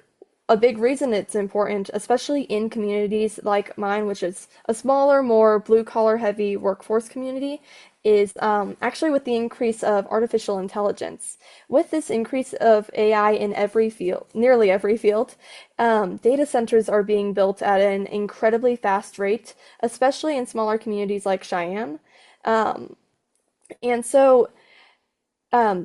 a big reason it's important, especially in communities like mine, which is a smaller, more blue-collar heavy workforce community, is actually with the increase of artificial intelligence. With this increase of AI in every field, nearly every field, data centers are being built at an incredibly fast rate, especially in smaller communities like Cheyenne. And so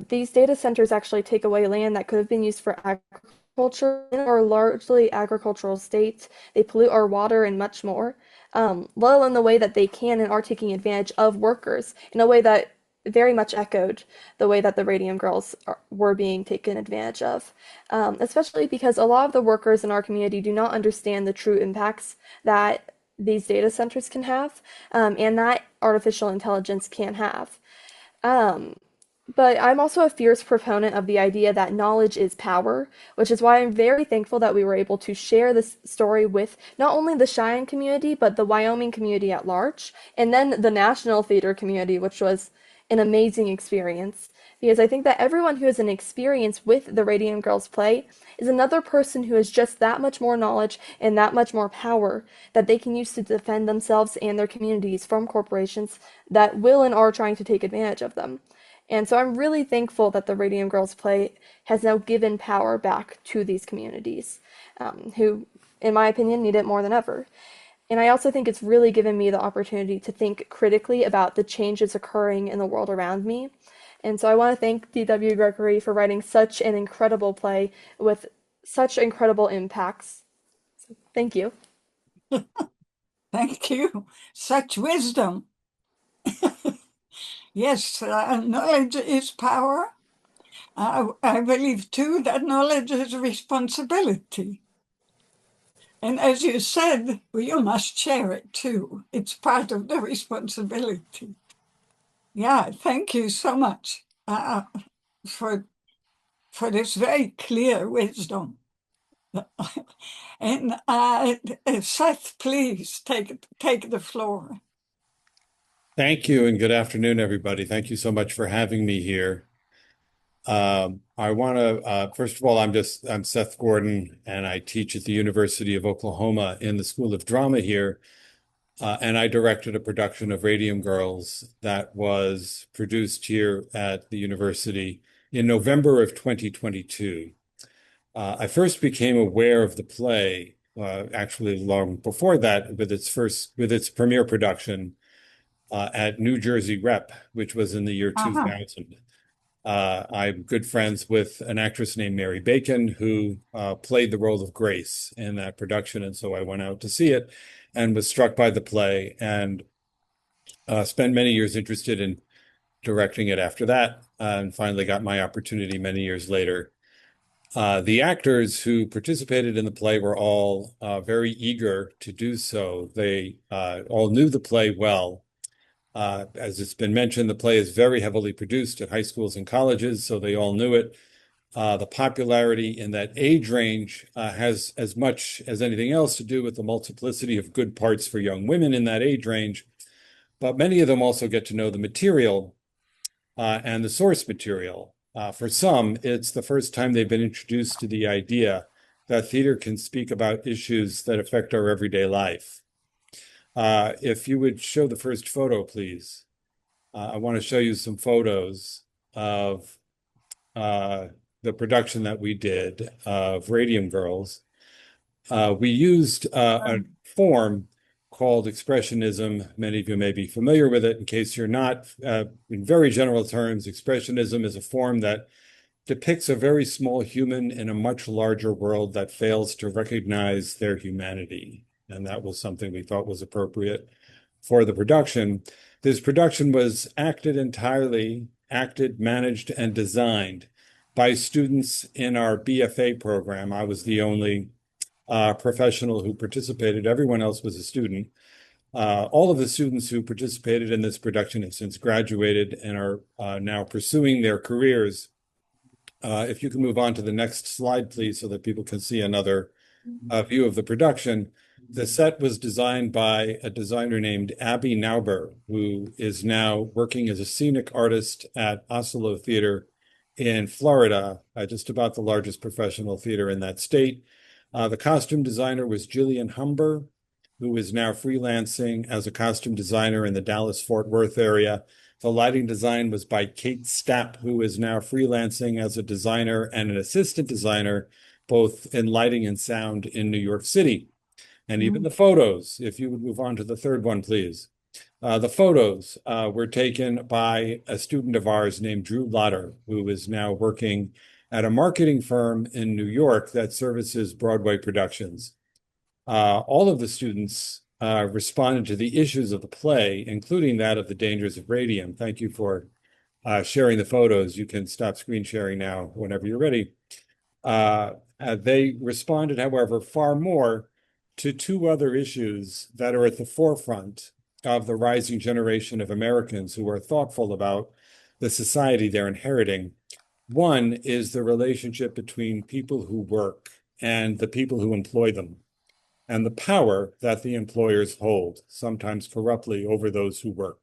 these data centers actually take away land that could have been used for agriculture in our largely agricultural states. They pollute our water and much more, let alone the way that they can and are taking advantage of workers in a way that very much echoed the way that the Radium Girls were being taken advantage of, especially because a lot of the workers in our community do not understand the true impacts that these data centers can have, and that artificial intelligence can have. But I'm also a fierce proponent of the idea that knowledge is power, which is why I'm very thankful that we were able to share this story with not only the Cheyenne community, but the Wyoming community at large, and then the national theater community, which was an amazing experience. Because I think that everyone who has an experience with the Radium Girls play is another person who has just that much more knowledge and that much more power that they can use to defend themselves and their communities from corporations that will and are trying to take advantage of them. And so I'm really thankful that the Radium Girls play has now given power back to these communities, who, in my opinion, need it more than ever. And I also think it's really given me the opportunity to think critically about the changes occurring in the world around me. And so I want to thank D.W. Gregory for writing such an incredible play with such incredible impacts. So thank you. Thank you. Such wisdom. Yes, knowledge is power. I believe too that knowledge is responsibility. And as you said, you must share it too. It's part of the responsibility. Yeah, thank you so much for this very clear wisdom. And Seth, please take the floor. Thank you and good afternoon, everybody. Thank you so much for having me here. I want to, first of all, I'm Seth Gordon, and I teach at the University of Oklahoma in the School of Drama here. And I directed a production of Radium Girls that was produced here at the university in November of 2022. I first became aware of the play, actually long before that, with its premiere production at New Jersey Rep, which was in the year 2000. I'm good friends with an actress named Mary Bacon, who played the role of Grace in that production. And so I went out to see it and was struck by the play and spent many years interested in directing it after that, and finally got my opportunity many years later. The actors who participated in the play were all very eager to do so. They all knew the play well. As it's been mentioned, the play is very heavily produced at high schools and colleges, so they all knew it. The popularity in that age range has as much as anything else to do with the multiplicity of good parts for young women in that age range. But many of them also get to know the material and the source material. For some, it's the first time they've been introduced to the idea that theater can speak about issues that affect our everyday life. If you would show the first photo, please. I want to show you some photos of the production that we did of Radium Girls. We used a form called Expressionism. Many of you may be familiar with it. In case you're not, in very general terms, Expressionism is a form that depicts a very small human in a much larger world that fails to recognize their humanity. And that was something we thought was appropriate for the production. This production was acted, managed, and designed by students in our BFA program. I was the only professional who participated. Everyone else was a student. All of the students who participated in this production have since graduated and are now pursuing their careers. If you can move on to the next slide, please, so that people can see another view of the production. The set was designed by a designer named Abby Nauber, who is now working as a scenic artist at Oslo Theater in Florida, just about the largest professional theater in that state. The costume designer was Jillian Humber, who is now freelancing as a costume designer in the Dallas-Fort Worth area. The lighting design was by Kate Stapp, who is now freelancing as a designer and an assistant designer, both in lighting and sound in New York City. And even the photos, if you would move on to the third one, please. The photos were taken by a student of ours named Drew Lotter, who is now working at a marketing firm in New York that services Broadway productions. All of the students responded to the issues of the play, including that of the dangers of radium. Thank you for sharing the photos. You can stop screen sharing now whenever you're ready. They responded, however, far more to two other issues that are at the forefront of the rising generation of Americans who are thoughtful about the society they're inheriting. One is the relationship between people who work and the people who employ them, and the power that the employers hold, sometimes corruptly, over those who work.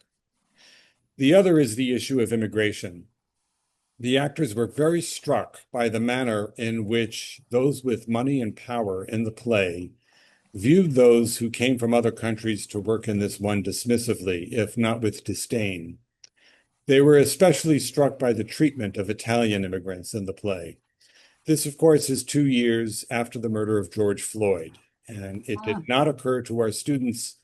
The other is the issue of immigration. The actors were very struck by the manner in which those with money and power in the play viewed those who came from other countries to work in this one dismissively, if not with disdain. They were especially struck by the treatment of Italian immigrants in the play. This, of course, is 2 years after the murder of George Floyd, and it did not occur to our students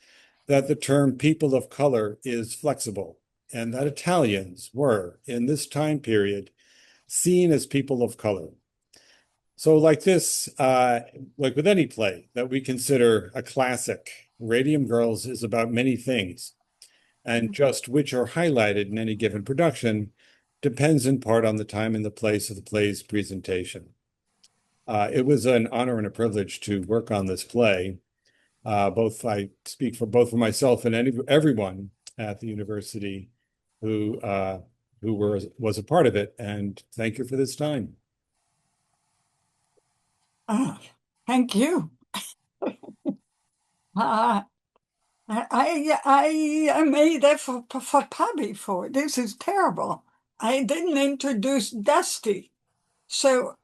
that the term people of color is flexible, and that Italians were, in this time period, seen as people of color. So like this, like with any play that we consider a classic, Radium Girls is about many things, and just which are highlighted in any given production depends in part on the time and the place of the play's presentation. It was an honor and a privilege to work on this play. I speak for both for myself and everyone at the university who was a part of it, and thank you for this time. Thank you. I made effort for Pabby for this is terrible. I didn't introduce Dusty. So,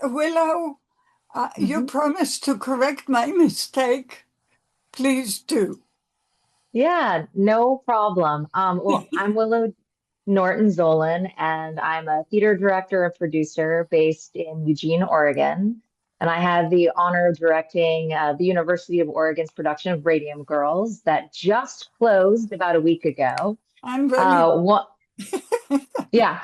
Willow, you promised to correct my mistake. Please do. Yeah, no problem. Well, I'm Willow Norton-Zolan, and I'm a theater director and producer based in Eugene, Oregon. And I had the honor of directing the University of Oregon's production of Radium Girls that just closed about a week ago. I'm really... Yeah,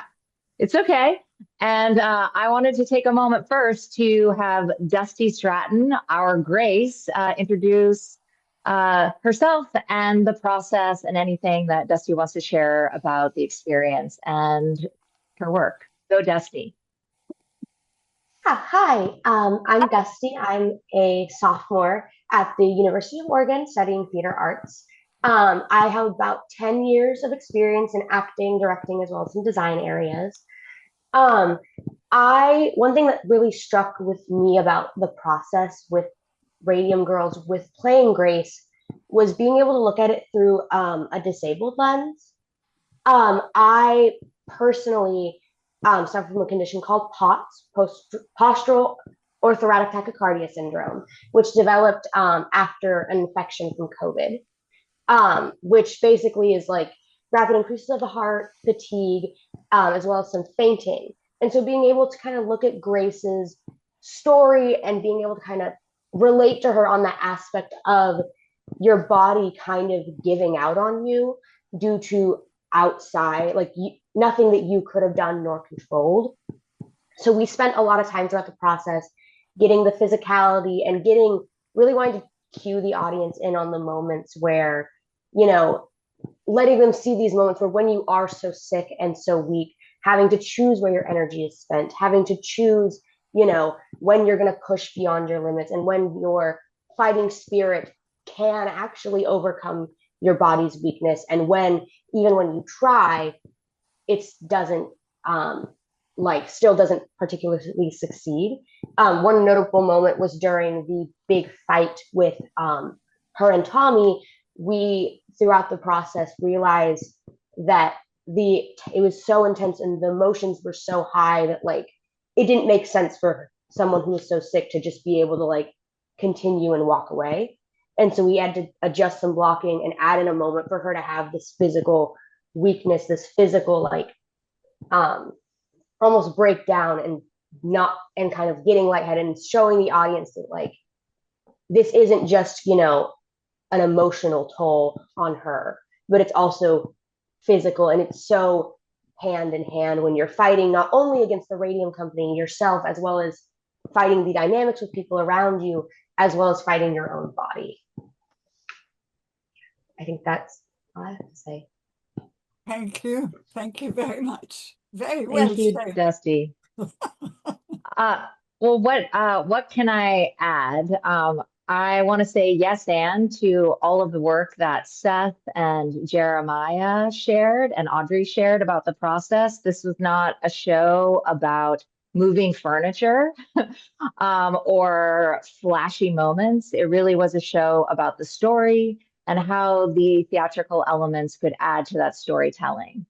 it's okay. And I wanted to take a moment first to have Dusty Stratton, our Grace, introduce herself and the process and anything that Dusty wants to share about the experience and her work. Go, Dusty. Hi, I'm Dusty. I'm a sophomore at the University of Oregon studying theater arts. I have about 10 years of experience in acting, directing, as well as in design areas. One thing that really struck with me about the process with Radium Girls, with playing Grace, was being able to look at it through a disabled lens. I personally suffer from a condition called POTS, postural orthostatic tachycardia syndrome, which developed after an infection from COVID, which basically is like rapid increases of the heart, fatigue, as well as some fainting. And so being able to kind of look at Grace's story and being able to kind of relate to her on that aspect of your body kind of giving out on you due to outside, like nothing that you could have done nor controlled. So we spent a lot of time throughout the process getting the physicality and really wanting to cue the audience in on the moments where, letting them see these moments where when you are so sick and so weak, having to choose where your energy is spent, having to choose, when you're going to push beyond your limits and when your fighting spirit can actually overcome your body's weakness. And even when you try, it doesn't, still doesn't particularly succeed. One notable moment was during the big fight with her and Tommy. We, throughout the process, realized that it was so intense and the emotions were so high that it didn't make sense for someone who was so sick to just be able to continue and walk away. And so we had to adjust some blocking and add in a moment for her to have this physical weakness, this physical almost breakdown and kind of getting lightheaded and showing the audience that this isn't just an emotional toll on her, but it's also physical, and it's so hand in hand when you're fighting not only against the Radium Company yourself, as well as fighting the dynamics with people around you, as well as fighting your own body. I think that's all I have to say. Thank you. Thank you very much. Very well Thank you, said. Dusty. Well, what can I add? I want to say yes and to all of the work that Seth and Jeremiah shared and Audrey shared about the process. This was not a show about moving furniture or flashy moments. It really was a show about the story and how the theatrical elements could add to that storytelling.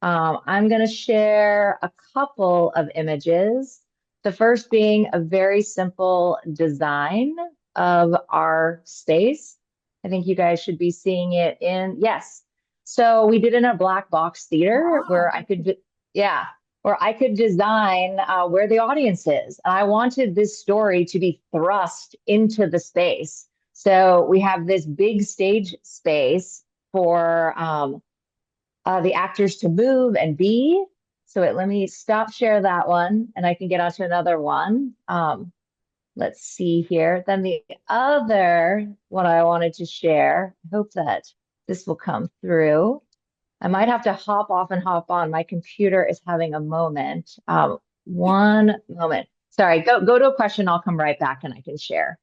I'm going to share a couple of images. The first being a very simple design of our space. I think you guys should be seeing it in, yes. So we did in a black box theater where I could, yeah, where I could design where the audience is. And I wanted this story to be thrust into the space. So we have this big stage space for the actors to move and be. So let me stop share that one and I can get onto another one. Let's see here. Then the other one I wanted to share, I hope that this will come through. I might have to hop off and hop on. My computer is having a moment. One moment. Sorry, go to a question. I'll come right back and I can share.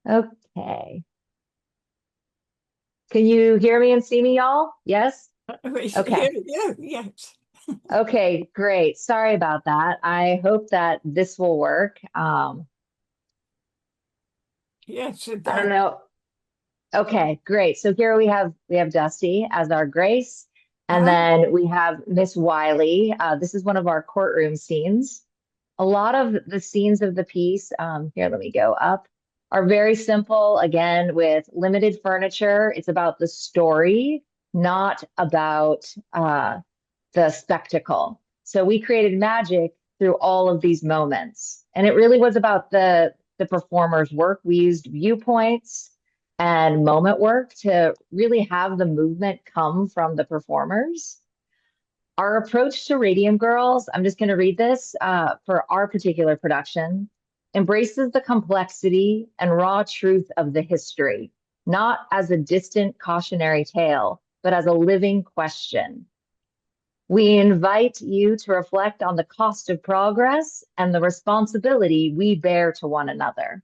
Okay. Can you hear me and see me, y'all? Yes? Okay. Yes. Okay, great. Sorry about that. I hope that this will work. Yes, it does. I don't know. Okay, great. So here we have Dusty as our Grace, and then we have Miss Wiley. This is one of our courtroom scenes. A lot of the scenes of the piece, here, let me go up, are very simple, again, with limited furniture. It's about the story, not about the spectacle. So we created magic through all of these moments. And it really was about the performer's work. We used viewpoints and moment work to really have the movement come from the performers. Our approach to Radium Girls, I'm just going to read this for our particular production, embraces the complexity and raw truth of the history, not as a distant cautionary tale, but as a living question. We invite you to reflect on the cost of progress and the responsibility we bear to one another.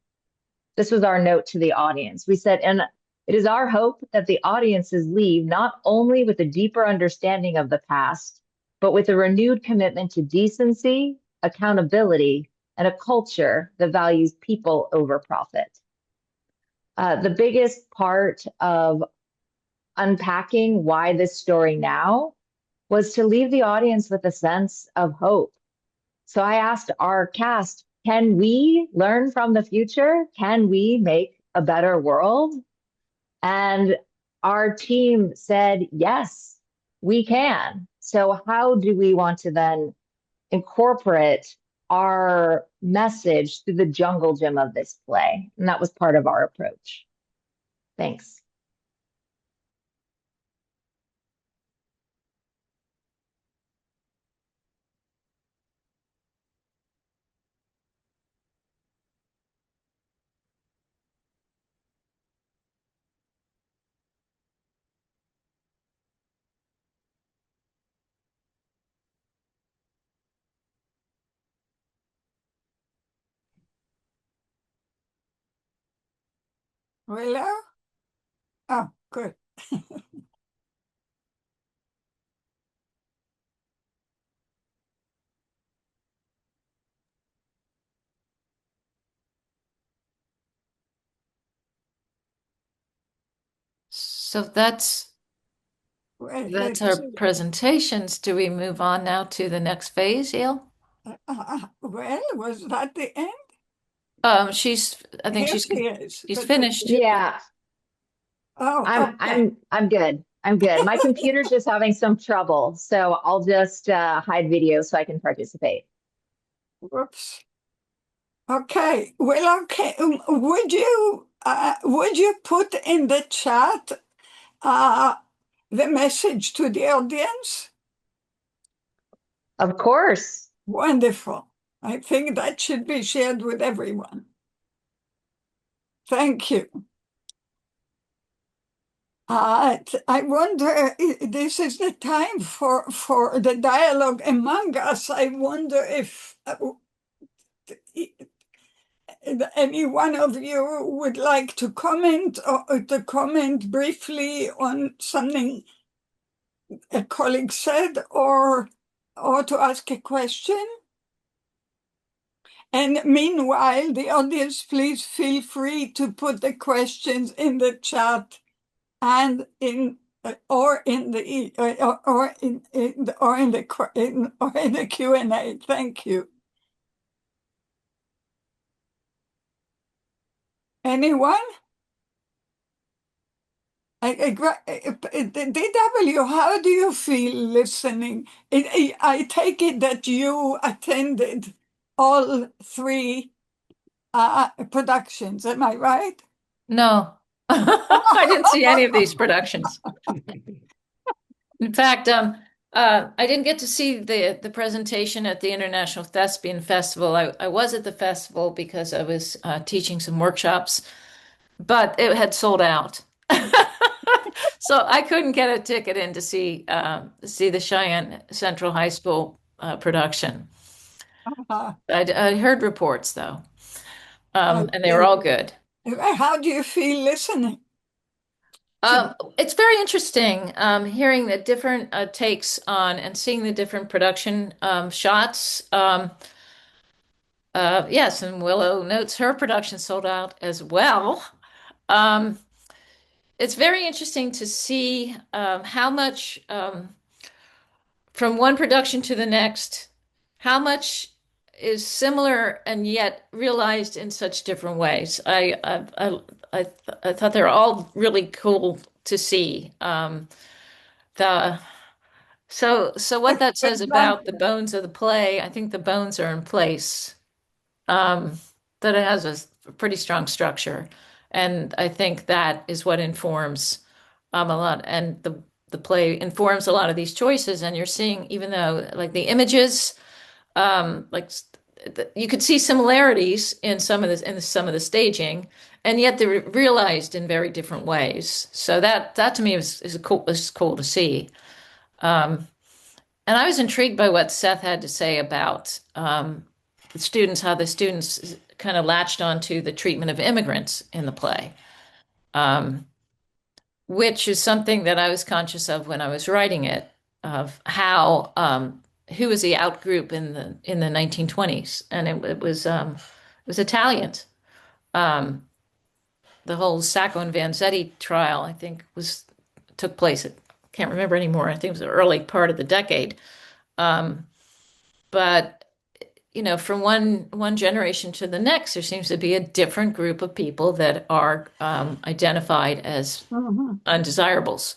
This was our note to the audience. We said, and it is our hope that the audiences leave not only with a deeper understanding of the past, but with a renewed commitment to decency, accountability, and a culture that values people over profit. The biggest part of unpacking why this story now was to leave the audience with a sense of hope. So I asked our cast, can we learn from the future? Can we make a better world? And our team said, yes, we can. So how do we want to then incorporate our message through the jungle gym of this play? And that was part of our approach. Thanks. Hello? Oh, good. So that's Well, our presentations. Do we move on now to the next phase, Yale? well, was that the end? I think Here she's she is. finished. Yeah. Oh, I'm good. I'm good. My computer's just having some trouble, so I'll just hide video so I can participate. Whoops. Okay. Well, okay. Would you put in the chat the message to the audience? Of course. Wonderful. I think that should be shared with everyone. Thank you. I wonder, this is the time for the dialogue among us. I wonder if any one of you would like to comment or to comment briefly on something a colleague said or to ask a question. And meanwhile, the audience, please feel free to put the questions in the chat and in the Q&A. Thank you. Anyone? DW, how do you feel listening? I take it that you attended all three productions. Am I right? No, I didn't see any of these productions. In fact, I didn't get to see the presentation at the International Thespian Festival. I was at the festival because I was teaching some workshops, but it had sold out. So I couldn't get a ticket in to see the Cheyenne Central High School production. I heard reports though, and they were all good. How do you feel listening? It's very interesting hearing the different takes on and seeing the different production shots. Yes, and Willow notes her production sold out as well. It's very interesting to see how much from one production to the next, how much is similar and yet realized in such different ways. I thought they're all really cool to see. So what that says about the bones of the play, I think the bones are in place. That it has a pretty strong structure, and I think that is what informs a lot, and the play informs a lot of these choices. And you're seeing, even though like the images, you could see similarities in some of the staging, and yet they're realized in very different ways. So that to me is cool to see. And I was intrigued by what Seth had to say about the students, how the students kind of latched onto the treatment of immigrants in the play, which is something that I was conscious of when I was writing it, of how who was the out group in the 1920s, and it was Italians. The whole Sacco and Vanzetti trial, I think, took place at, can't remember anymore. I think it was the early part of the decade. But from one generation to the next, there seems to be a different group of people that are identified as undesirables.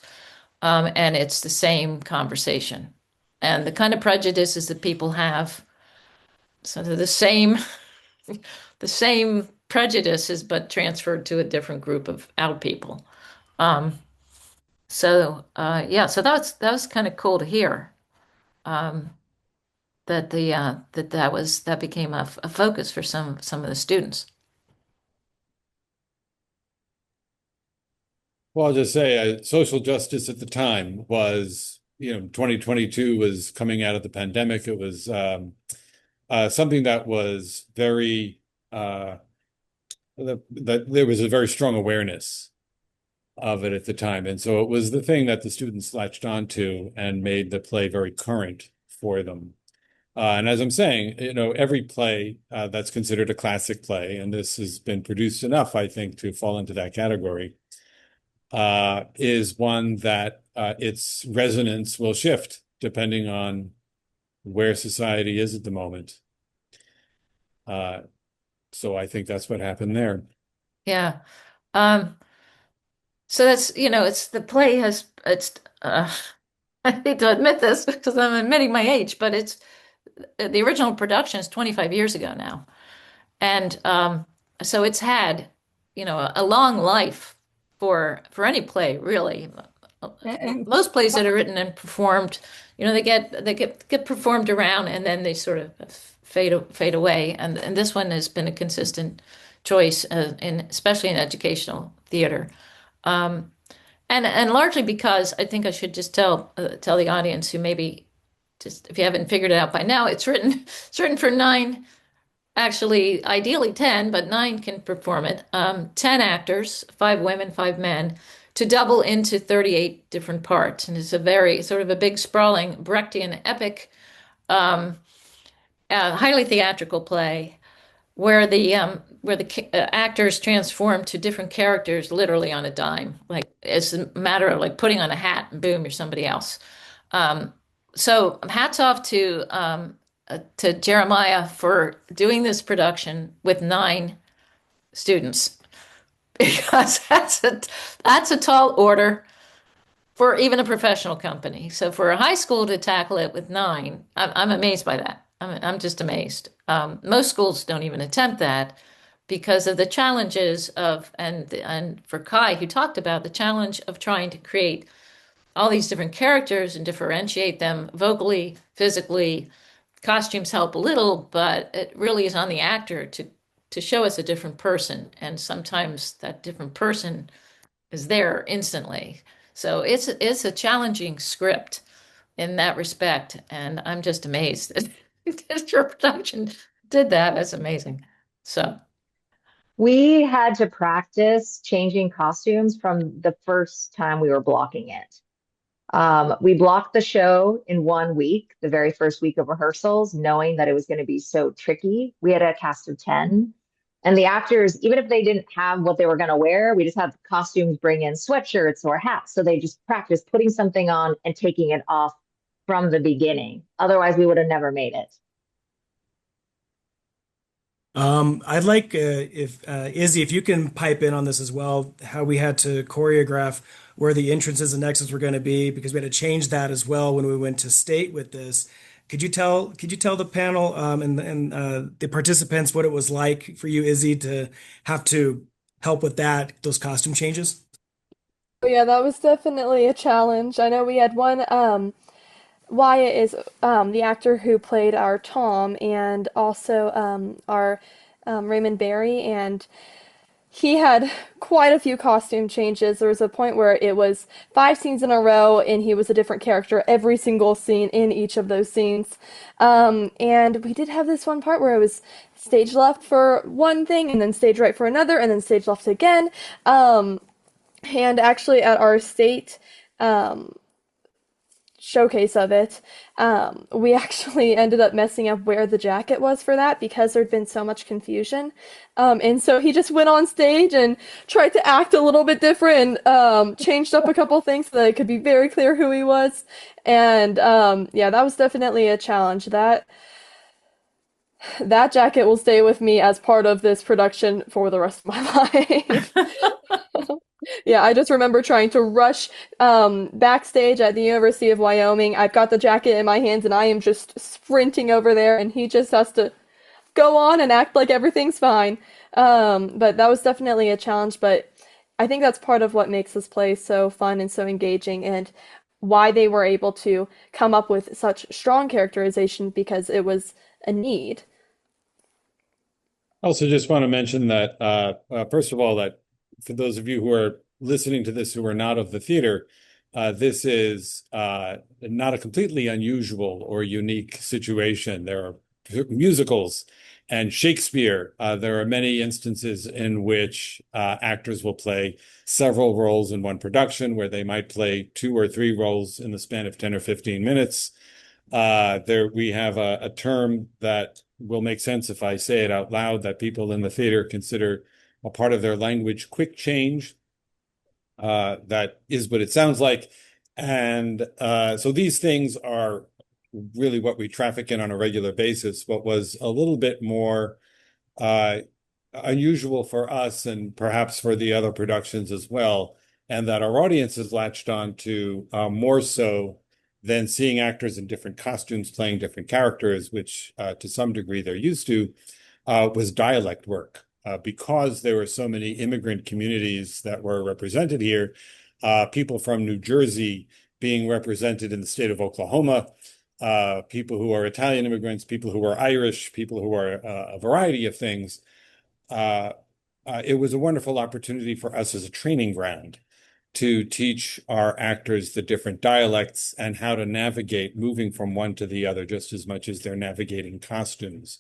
And it's the same conversation. And the kind of prejudices that people have, so they're the same prejudices, but transferred to a different group of out people. So that was kind of cool to hear. That that became a focus for some of the students. Well, I'll just say social justice at the time was, 2022 was coming out of the pandemic. It was something that was very, that there was a very strong awareness of it at the time. And so it was the thing that the students latched onto and made the play very current for them. And as I'm saying, every play that's considered a classic play, and this has been produced enough, I think, to fall into that category, is one that its resonance will shift depending on where society is at the moment. So I think that's what happened there. Yeah. So that's, it's the play has, I hate to admit this because I'm admitting my age, but the original production is 25 years ago now. And so it's had, a long life for any play, really. And Most plays that are written and performed, they get performed around and then they sort of fade away. And this one has been a consistent choice, especially in educational theater. And largely because I think I should just tell the audience who maybe just, if you haven't figured it out by now, it's written for 9, actually ideally 10, but 9 can perform it. 10 actors, 5 women, 5 men, to double into 38 different parts, and it's a very sort of a big sprawling Brechtian epic, highly theatrical play where the actors transform to different characters literally on a dime. Like it's a matter of like putting on a hat and boom, you're somebody else. So hats off to Jeremiah for doing this production with 9 students, because that's a tall order for even a professional company. So for a high school to tackle it with 9, I'm amazed by that. I'm just amazed. Most schools don't even attempt that because of the challenges of, and for Kai, who talked about the challenge of trying to create all these different characters and differentiate them vocally, physically. Costumes help a little, but it really is on the actor to show us a different person. And sometimes that different person is there instantly. So it's a challenging script in that respect. And I'm just amazed that your production did that. That's amazing. So We had to practice changing costumes from the first time we were blocking it. We blocked the show in 1 week, the very first week of rehearsals, knowing that it was going to be so tricky. We had a cast of 10. And the actors, even if they didn't have what they were going to wear, we just had the costumes bring in sweatshirts or hats. So they just practiced putting something on and taking it off from the beginning. Otherwise, we would have never made it. I'd like if Izzy, if you can pipe in on this as well, how we had to choreograph where the entrances and exits were going to be, because we had to change that as well when we went to state with this. Could you tell the panel and the participants what it was like for you, Izzy, to have to help with those costume changes? Oh, yeah, that was definitely a challenge. I know we had one. Wyatt is the actor who played our Tom, and also our Raymond Barry, and he had quite a few costume changes. There was a point where it was 5 scenes in a row, and he was a different character every single scene in each of those scenes. And we did have this one part where it was stage left for one thing, and then stage right for another, and then stage left again. And actually, at our state showcase of it, we actually ended up messing up where the jacket was for that because there'd been so much confusion. And so he just went on stage and tried to act a little bit different and changed up a couple things so that it could be very clear who he was. And yeah, that was definitely a challenge. That jacket will stay with me as part of this production for the rest of my life. Yeah, I just remember trying to rush backstage at the University of Wyoming. I've got the jacket in my hands and I am just sprinting over there, and he just has to go on and act like everything's fine. But that was definitely a challenge, but I think that's part of what makes this play so fun and so engaging, and why they were able to come up with such strong characterization, because it was a need. I also just want to mention that, first of all, that for those of you who are listening to this who are not of the theater, this is not a completely unusual or unique situation. There are musicals and Shakespeare. There are many instances in which actors will play several roles in one production, where they might play 2 or 3 roles in the span of 10 or 15 minutes. We have a term that will make sense if I say it out loud, that people in the theater consider a part of their language quick change. That is what it sounds like. And so these things are really what we traffic in on a regular basis. What was a little bit more unusual for us, and perhaps for the other productions as well, and that our audience has latched on to more so then seeing actors in different costumes playing different characters, which to some degree they're used to, was dialect work. Because there were so many immigrant communities that were represented here, people from New Jersey being represented in the state of Oklahoma, people who are Italian immigrants, people who are Irish, people who are a variety of things. It was a wonderful opportunity for us as a training ground to teach our actors the different dialects and how to navigate moving from one to the other, just as much as they're navigating costumes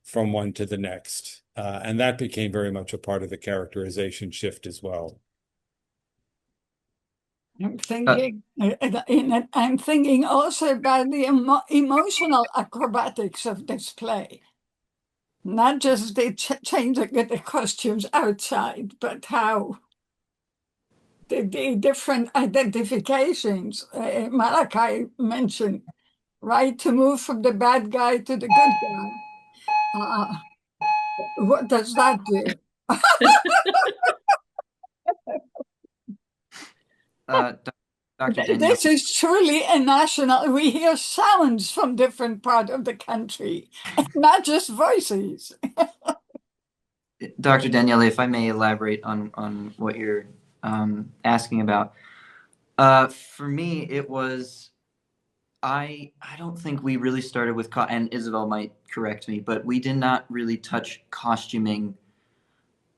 from one to the next. And that became very much a part of the characterization shift as well. I'm thinking also about the emotional acrobatics of this play. Not just the changing the costumes outside, but how the different identifications. Malachi mentioned, right, to move from the bad guy to the good guy. What does that do? Dr. Danielle. This is truly a national. We hear sounds from different part of the country, not just voices. Dr. Danielle, if I may elaborate on what you're asking about. For me, it was, I don't think we really started with, and Isabel might correct me, but we did not really touch costuming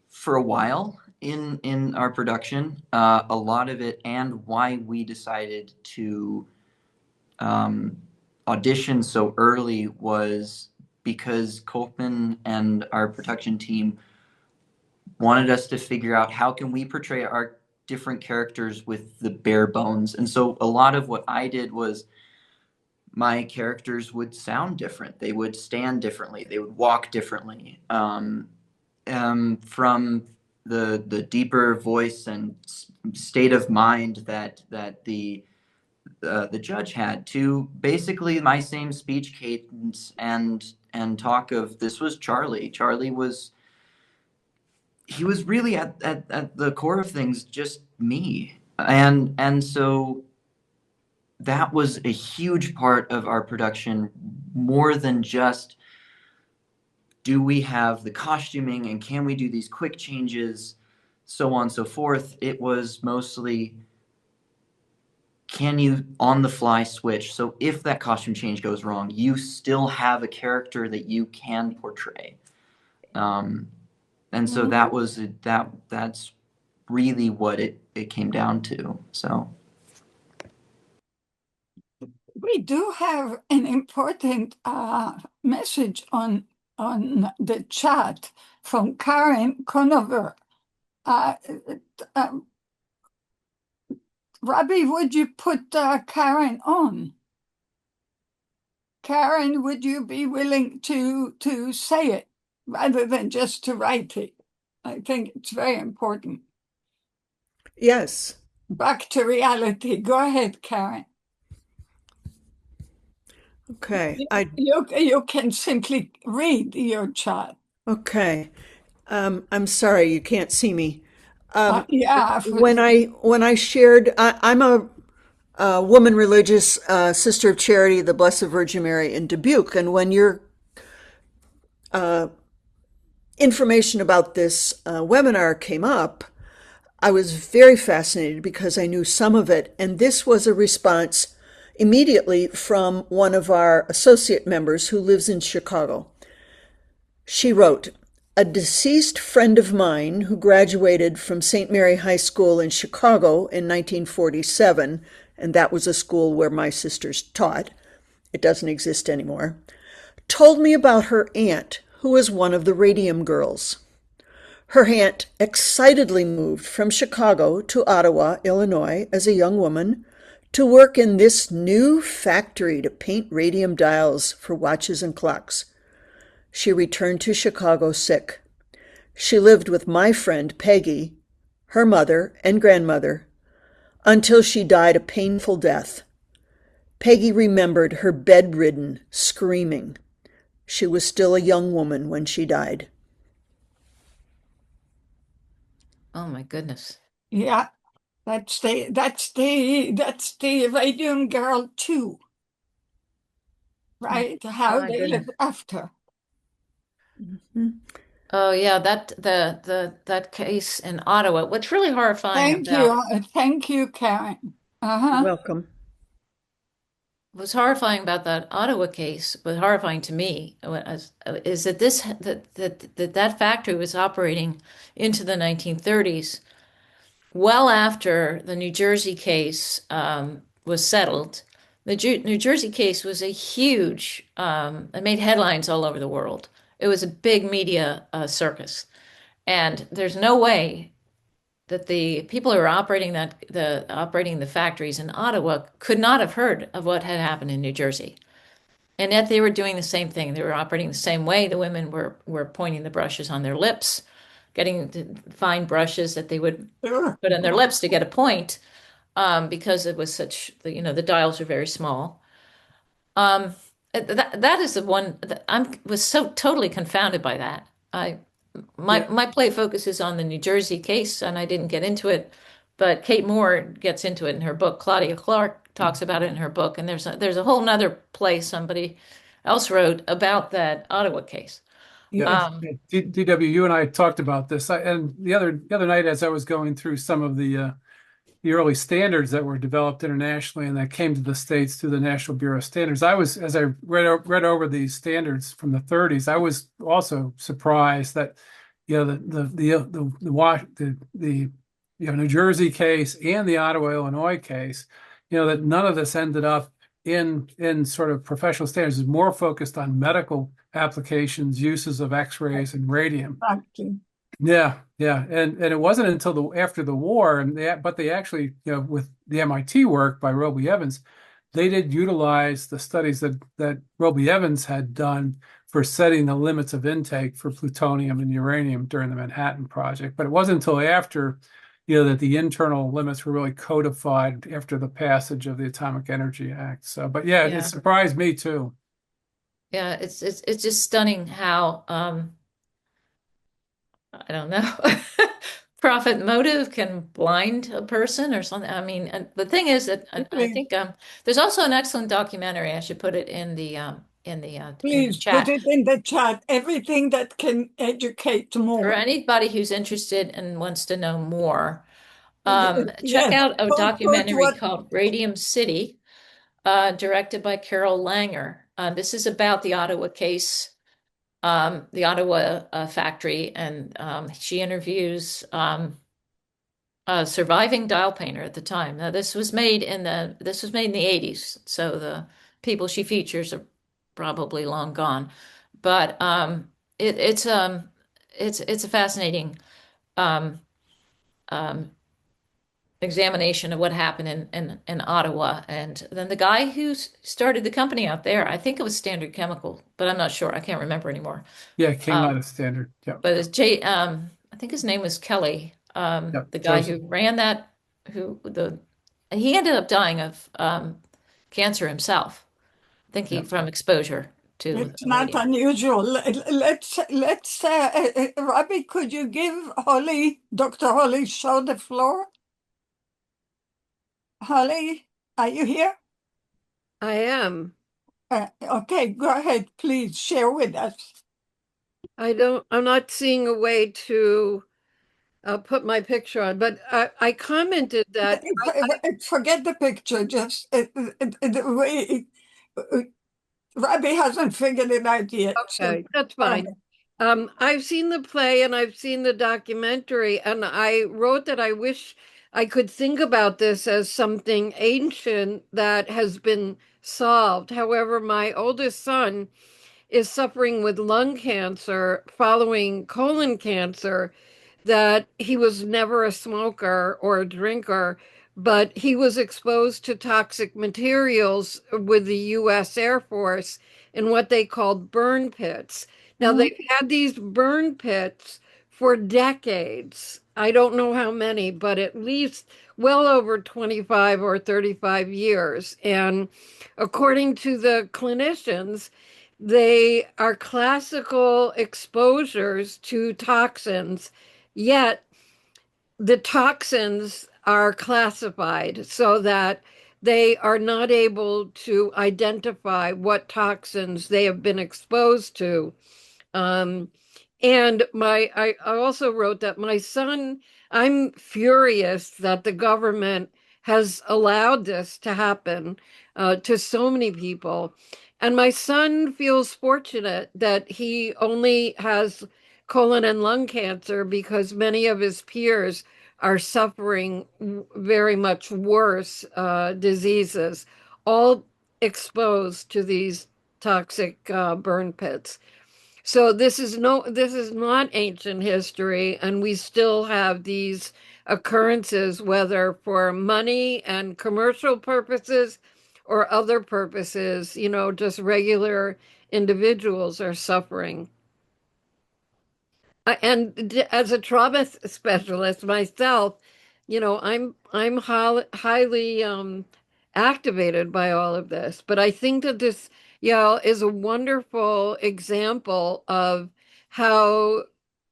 for a while in our production. A lot of it, and why we decided to audition so early, was because Copeman and our production team wanted us to figure out how can we portray our different characters with the bare bones. And so a lot of what I did was my characters would sound different. They would stand differently. They would walk differently. From the deeper voice and state of mind that the judge had, to basically my same speech cadence and talk of, this was Charlie. Charlie was, he was really at the core of things just me. And so that was a huge part of our production, more than just, do we have the costuming and can we do these quick changes, so on and so forth. It was mostly, can you on the fly switch? So if that costume change goes wrong, you still have a character that you can portray. And so that was that's really what it came down to. So We do have an important message on the chat from Karen Conover. Robbie, would you put Karen on? Karen, would you be willing to say it rather than just to write it? I think it's very important. Yes. Back to reality. Go ahead, Karen. Okay. You can simply read your chat. Okay. I'm sorry you can't see me. Yeah. When I shared, I'm a woman religious sister of charity, the Blessed Virgin Mary in Dubuque, and when your information about this webinar came up, I was very fascinated because I knew some of it, and this was a response immediately from one of our associate members who lives in Chicago. She wrote, "A deceased friend of mine who graduated from St. Mary High School in Chicago in 1947, and that was a school where my sisters taught, it doesn't exist anymore, told me about her aunt, who was one of the Radium Girls. Her aunt excitedly moved from Chicago to Ottawa, Illinois, as a young woman to work in this new factory to paint radium dials for watches and clocks. She returned to Chicago sick. She lived with my friend Peggy, her mother and grandmother, until she died a painful death. Peggy remembered her bedridden, screaming. She was still a young woman when she died." Oh my goodness. Yeah. That's the Radium Girl 2, right? How my they goodness. live after. Oh yeah, that case in Ottawa. What's really horrifying Thank about you. Thank you, Karen. You're Uh-huh. welcome. what's horrifying about that Ottawa case, but horrifying to me, is that that factory was operating into the 1930s, well after the New Jersey case was settled. The New Jersey case was a huge, it made headlines all over the world. It was a big media circus. And there's no way that the people who are operating the factories in Ottawa could not have heard of what had happened in New Jersey. And yet they were doing the same thing. They were operating the same way. The women were pointing the brushes on their lips, getting the fine brushes that they would Sure. put on their lips to get a point, because it was such, the dials are very small. That is the one that I was so totally confounded by that. Yeah. My play focuses on the New Jersey case, and I didn't get into it, but Kate Moore gets into it in her book. Claudia Clark talks about it in her book, and there's a whole nother play somebody else wrote about that Ottawa case. Yeah, Um, DW, you and I talked about this, and the other night as I was going through some of the early standards that were developed internationally and that came to the States through the National Bureau of Standards, as I read over these standards from the 30s, I was also surprised that the New Jersey case and the Ottawa, Illinois case, that none of this ended up in sort of professional standards. Is more focused on medical applications, uses of X-rays and radium. Exactly. Yeah, yeah, and it wasn't until after the war, but they actually, with the MIT work by Roby Evans, they did utilize the studies that Roby Evans had done for setting the limits of intake for plutonium and uranium during the Manhattan Project. But it wasn't until after, that the internal limits were really codified after the passage of the Atomic Energy Act. So, but yeah, yeah, it surprised me too. yeah, it's just stunning how I don't know. Profit motive can blind a person or something. I mean, and the thing is that I Please, think there's also an excellent documentary. I should put it in the please put chat it in the chat. Everything that can educate for more. anybody who's interested and wants to know more. Check Yes. out a Put documentary what called Radium City, directed by Carol Langer. This is about the Ottawa case, the Ottawa factory, and she interviews a surviving dial painter at the time. Now, this was made in the 80s, so the people she features are probably long gone. But it's a fascinating um, um, examination of what happened in Ottawa. And then the guy who started the company out there, I think it was Standard Chemical, but I'm not sure. I can't remember anymore. Yeah, it came out Um, of standard. Yeah, but I think his name was Kelly, yeah, the guy Joseph. who ran that, he ended up dying of cancer himself. I think Yeah. from exposure to it's not radium. unusual. Let's Robbie, could you give Dr. Holly, show the floor? Holly, are you here? I am. Okay, go ahead, please share with us. I'm not seeing a way to put my picture on, but I commented that Forget the picture, just the way Robbie hasn't figured it out yet. So okay, that's fine. I've seen the play and I've seen the documentary, and I wrote that I wish I could think about this as something ancient that has been solved. However, my oldest son is suffering with lung cancer following colon cancer, that he was never a smoker or a drinker, but he was exposed to toxic materials with the US Air Force in what they called burn pits. Now, they've had these burn pits for decades. I don't know how many, but at least well over 25 or 35 years. And according to the clinicians, they are classical exposures to toxins, yet the toxins are classified so that they are not able to identify what toxins they have been exposed to. Um, and I also wrote that my son, I'm furious that the government has allowed this to happen to so many people. And my son feels fortunate that he only has colon and lung cancer because many of his peers are suffering very much worse diseases, all exposed to these toxic burn pits. So this is not ancient history, and we still have these occurrences, whether for money and commercial purposes or other purposes, just regular individuals are suffering. As a trauma specialist myself, I'm highly activated by all of this. But I think that this, is a wonderful example of how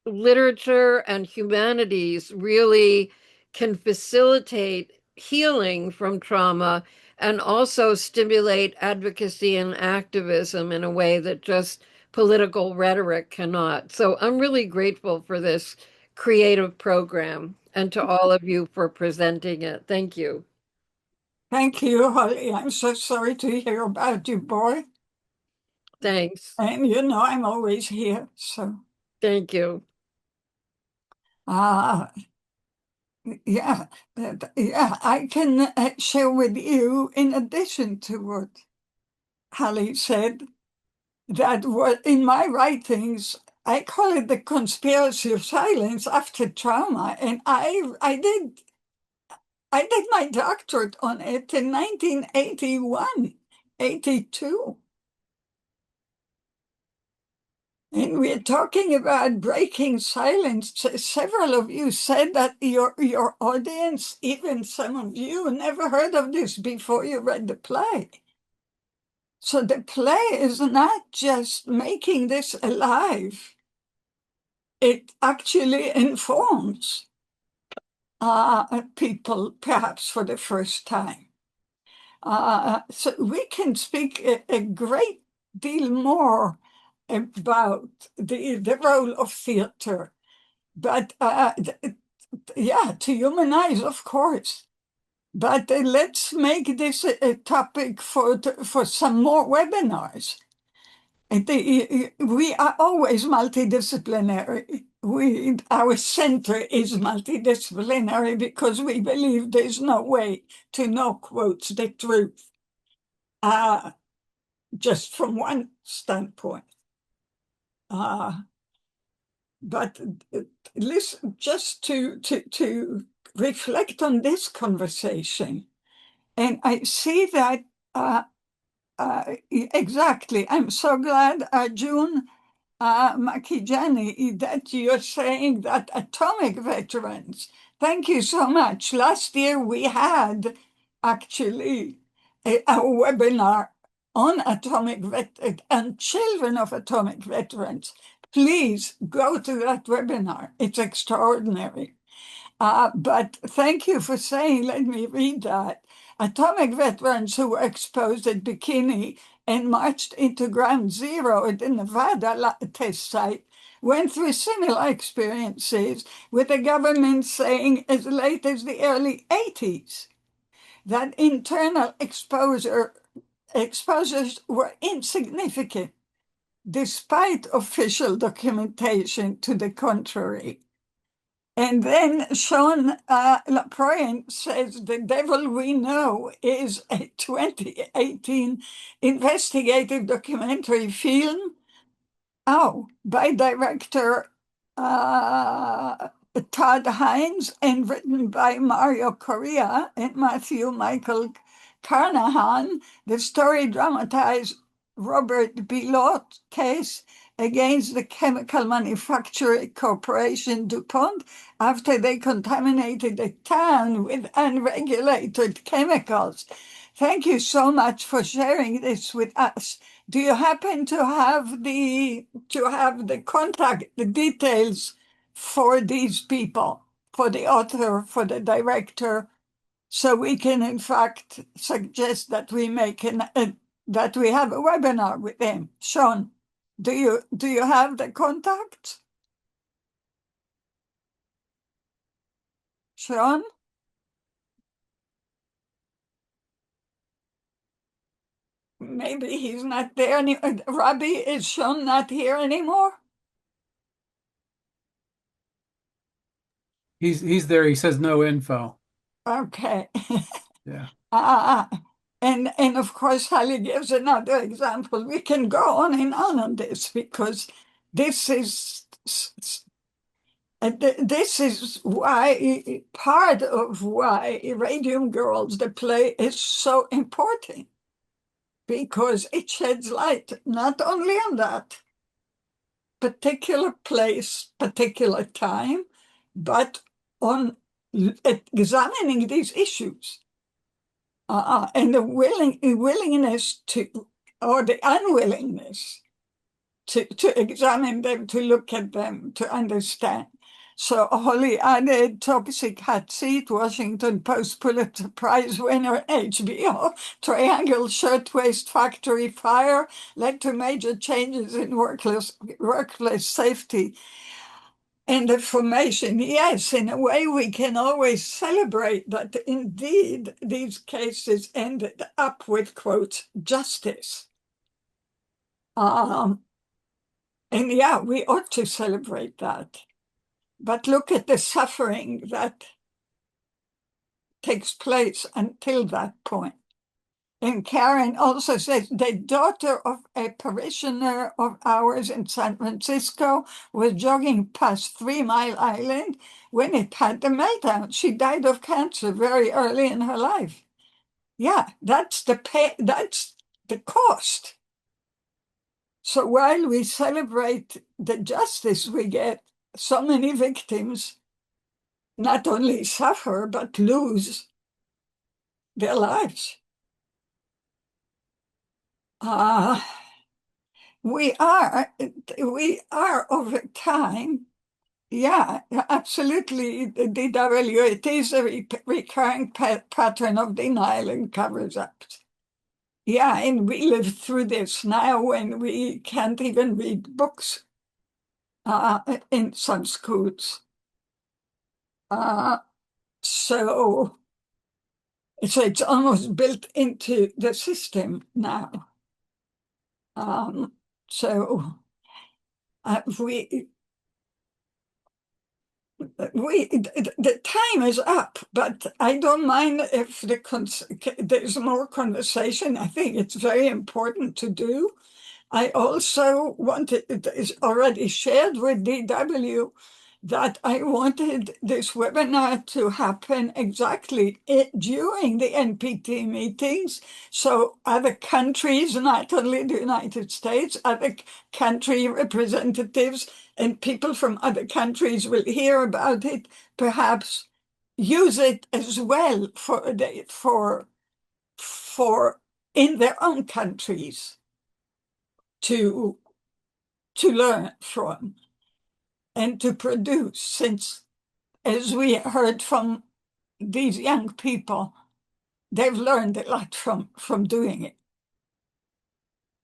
literature and humanities really can facilitate healing from trauma and also stimulate advocacy and activism in a way that just political rhetoric cannot. So I'm really grateful for this creative program and to all of you for presenting it. Thank you. Thank you, Holly. I'm so sorry to hear about you, boy. Thanks. And I'm always here, so. Thank you. Yeah, I can share with you, in addition to what Holly said, that what in my writings, I call it the conspiracy of silence after trauma. And I did my doctorate on it in 1981, 82. And we're talking about breaking silence. Several of you said that your audience, even some of you, never heard of this before you read the play. So the play is not just making this alive. It actually informs people, perhaps for the first time. So we can speak a great deal more about the role of theater. But to humanize, of course. But let's make this a topic for some more webinars. We are always multidisciplinary. Our center is multidisciplinary because we believe there's no way to know, quotes, the truth, just from one standpoint. But listen, just to reflect on this conversation, and I see that exactly. I'm so glad, June Makijani, that you're saying that atomic veterans. Thank you so much. Last year we had actually a webinar on atomic veterans and children of atomic veterans. Please go to that webinar. It's extraordinary. But thank you for saying, let me read that. Atomic veterans who were exposed at Bikini and marched into ground zero at the Nevada test site went through similar experiences, with the government saying as late as the early 80s that internal exposures were insignificant, despite official documentation to the contrary. And then Sean Lapointe says the devil we know is a 2018 investigative documentary film, by director Todd Hines and written by Mario Correa and Matthew Michael Carnahan. The story dramatized Robert Bilot's case against the chemical manufacturing corporation DuPont after they contaminated the town with unregulated chemicals. Thank you so much for sharing this with us. Do you happen to have the contact, the details for these people? for the author, for the director, so we can in fact suggest that we make that we have a webinar with them. Sean, do you have the contact? Sean? Maybe he's not there anymore. Robbie, is Sean not here anymore? He's there. He says no info. Okay. Yeah. And of course, Hallie gives another example. We can go on this because this is why part of why Radium Girls, the play, is so important, because it sheds light not only on that particular place, particular time, but on examining these issues. And the willingness to, or the unwillingness to examine them, to look at them, to understand. So Holly added Toxic Hot Seat, Washington Post Pulitzer Prize winner, HBO, Triangle Shirtwaist Factory fire led to major changes in workplace safety and information. Yes, in a way we can always celebrate that indeed these cases ended up with, quote, justice. And yeah, we ought to celebrate that. But look at the suffering that takes place until that point. And Karen also says the daughter of a parishioner of ours in San Francisco was jogging past 3 Mile Island when it had the meltdown. She died of cancer very early in her life. Yeah, that's the cost. So while we celebrate the justice we get, so many victims not only suffer, but lose their lives. We are over time. Yeah, absolutely. The DW, it is a recurring pattern of denial and covers up. Yeah, and we live through this now when we can't even read books in some schools. So it's almost built into the system now. So the time is up, but I don't mind if there's more conversation. I think it's very important to do. I also wanted, it is already shared with DW, that I wanted this webinar to happen exactly during the NPT meetings. So other countries, not only the United States, other country representatives and people from other countries will hear about it, perhaps use it as well for in their own countries to learn from and to produce, since, as we heard from these young people, they've learned a lot from doing it.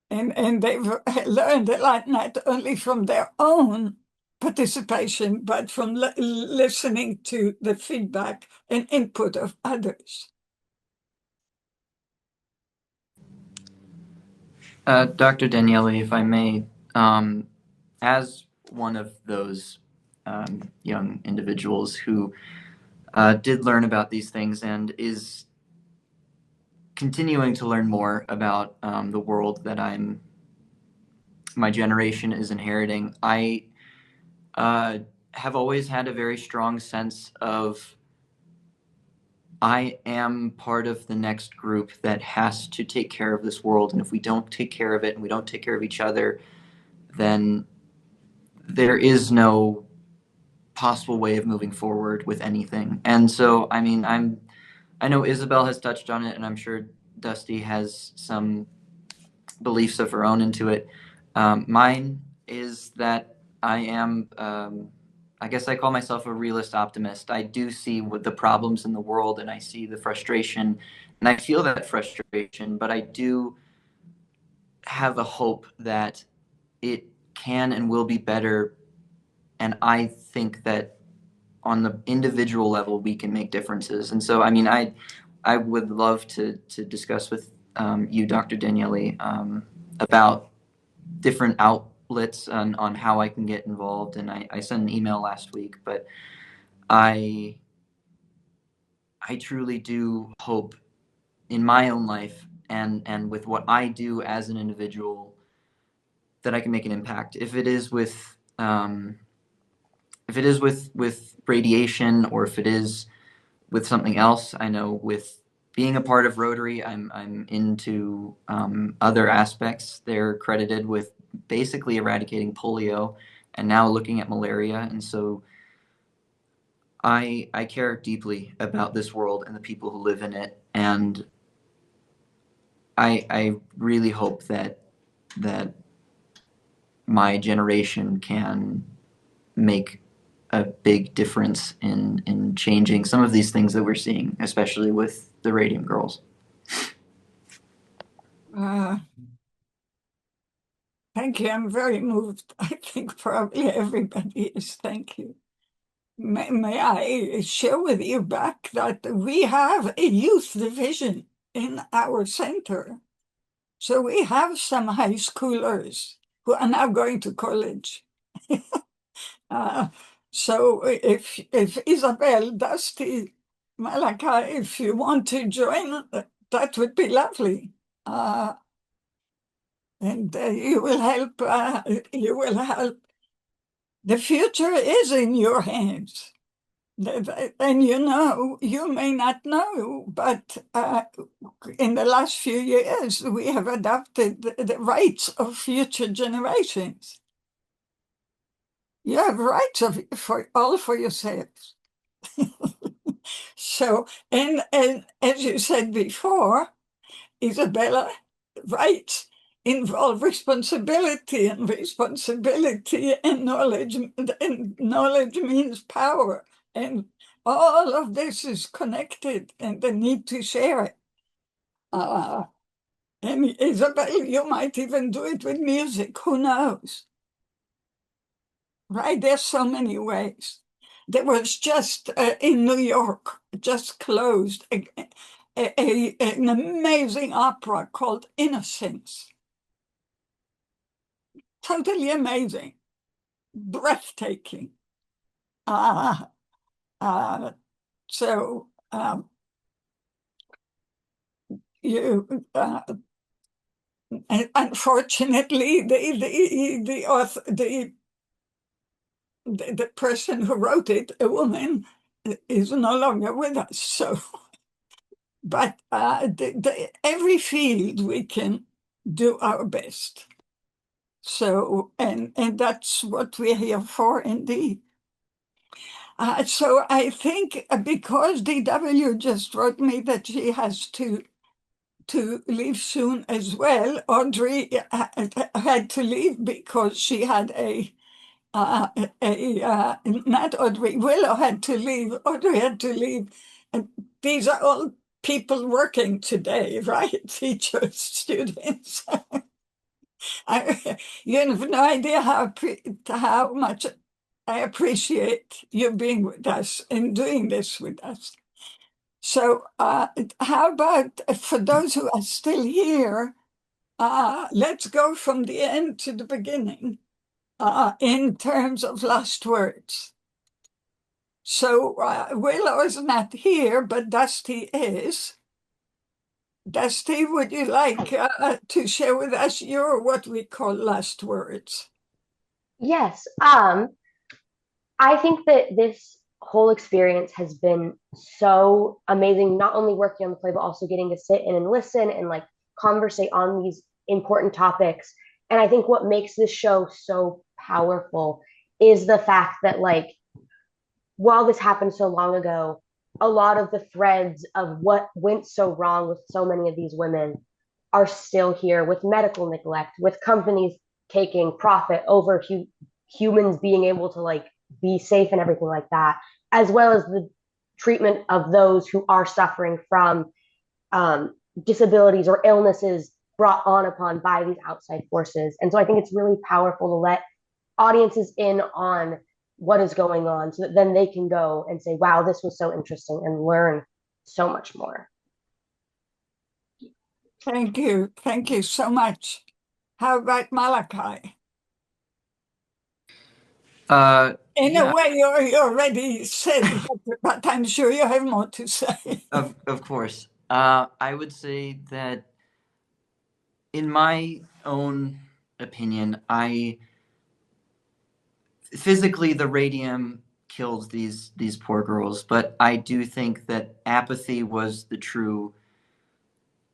And they've learned a lot not only from their own participation, but from listening to the feedback and input of others. Dr. Daniele, if I may, as one of those young individuals who did learn about these things and is continuing to learn more about the world that my generation is inheriting, I have always had a very strong sense of I am part of the next group that has to take care of this world. And if we don't take care of it and we don't take care of each other, then there is no possible way of moving forward with anything. And so, I mean, I know Isabel has touched on it, and I'm sure Dusty has some beliefs of her own into it. Mine is that I am I guess I call myself a realist optimist. I do see what the problems in the world, and I see the frustration, and I feel that frustration, but I do have a hope that it can and will be better. And I think that on the individual level, we can make differences. And so, I mean, I would love to discuss with you, Dr. Daniele, about different outlets on how I can get involved. And I sent an email last week, but I truly do hope in my own life and with what I do as an individual that I can make an impact. If it is with radiation, or if it is with something else, I know with being a part of Rotary, I'm into other aspects. They're credited with basically eradicating polio and now looking at malaria. And so I care deeply about this world and the people who live in it. And I really hope that my generation can make a big difference in changing some of these things that we're seeing, especially with the Radium Girls. Thank you. I'm very moved. I think probably everybody is. Thank you. May I share with you back that we have a youth division in our center. So we have some high schoolers who are now going to college. So if Isabel, Dusty, Malaka, if you want to join, that would be lovely. And you will help. You will help. The future is in your hands. And you may not know, but in the last few years, we have adopted the rights of future generations. You have rights for yourselves. So, and as you said before, Isabella, rights involve responsibility, and responsibility and knowledge means power. And all of this is connected, and the need to share it. And Isabel, you might even do it with music, who knows? Right? There's so many ways. There was just in New York, just closed, an amazing opera called Innocence. Totally amazing, breathtaking. So you, unfortunately, the person who wrote it, a woman, is no longer with us. So, but every field we can do our best. So, and that's what we're here for, indeed. So I think because DW just wrote me that she has to leave soon as well, Audrey had to leave because she had not Audrey, Willow had to leave, Audrey had to leave. And these are all people working today, right? Teachers, students. You have no idea how much I appreciate you being with us and doing this with us. So how about for those who are still here, let's go from the end to the beginning in terms of last words. So Willow is not here, but Dusty is. Dusty, would you like to share with us your what we call last words? Yes. I think that this whole experience has been so amazing, not only working on the play, but also getting to sit in and listen and like conversate on these important topics. And I think what makes this show so powerful is the fact that, like, while this happened so long ago, a lot of the threads of what went so wrong with so many of these women are still here, with medical neglect, with companies taking profit over humans being able to like be safe and everything like that, as well as the treatment of those who are suffering from disabilities or illnesses brought on upon by these outside forces. And so I think it's really powerful to let audiences in on what is going on so that then they can go and say, wow, this was so interesting, and learn so much more. Thank you. Thank you so much. How about Malachi? In a way, you already said, but I'm sure you have more to say. Of course. I would say that in my own opinion, physically the radium killed these poor girls, but I do think that apathy was the true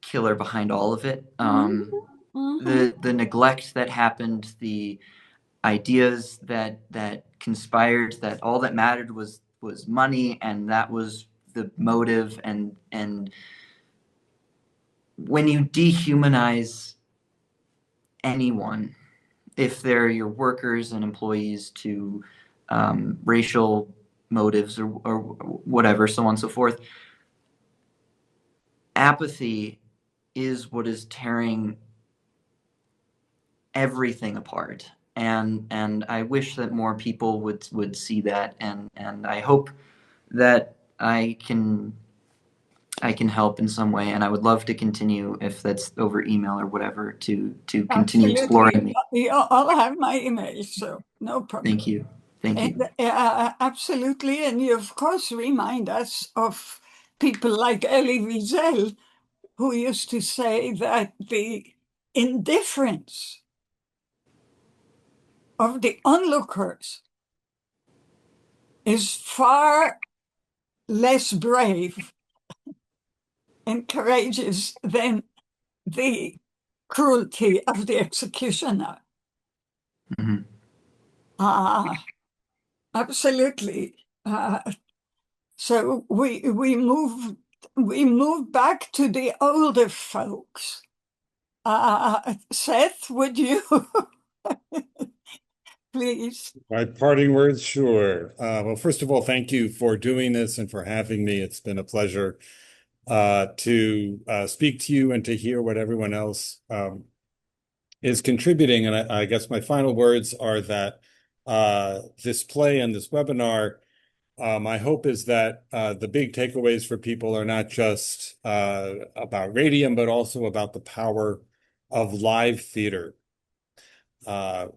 killer behind all of it. The neglect that happened, the ideas that conspired, that all that mattered was money, and that was the motive. And when you dehumanize anyone, if they're your workers and employees, to racial motives or whatever, so on and so forth, apathy is what is tearing everything apart. And I wish that more people would see that, and I hope that I can help in some way, and I would love to continue, if that's over email or whatever, to continue exploring me. You all have my email, so no problem. Thank you. Thank you. Absolutely, and you of course remind us of people like Elie Wiesel, who used to say that the indifference of the onlookers is far less brave and courageous than the cruelty of the executioner. Absolutely. So we move back to the older folks. Seth, would you please? My parting words, sure. Well, first of all, thank you for doing this and for having me. It's been a pleasure to speak to you and to hear what everyone else is contributing. And I guess my final words are that this play and this webinar, my hope is that the big takeaways for people are not just about radium, but also about the power of live theater. Not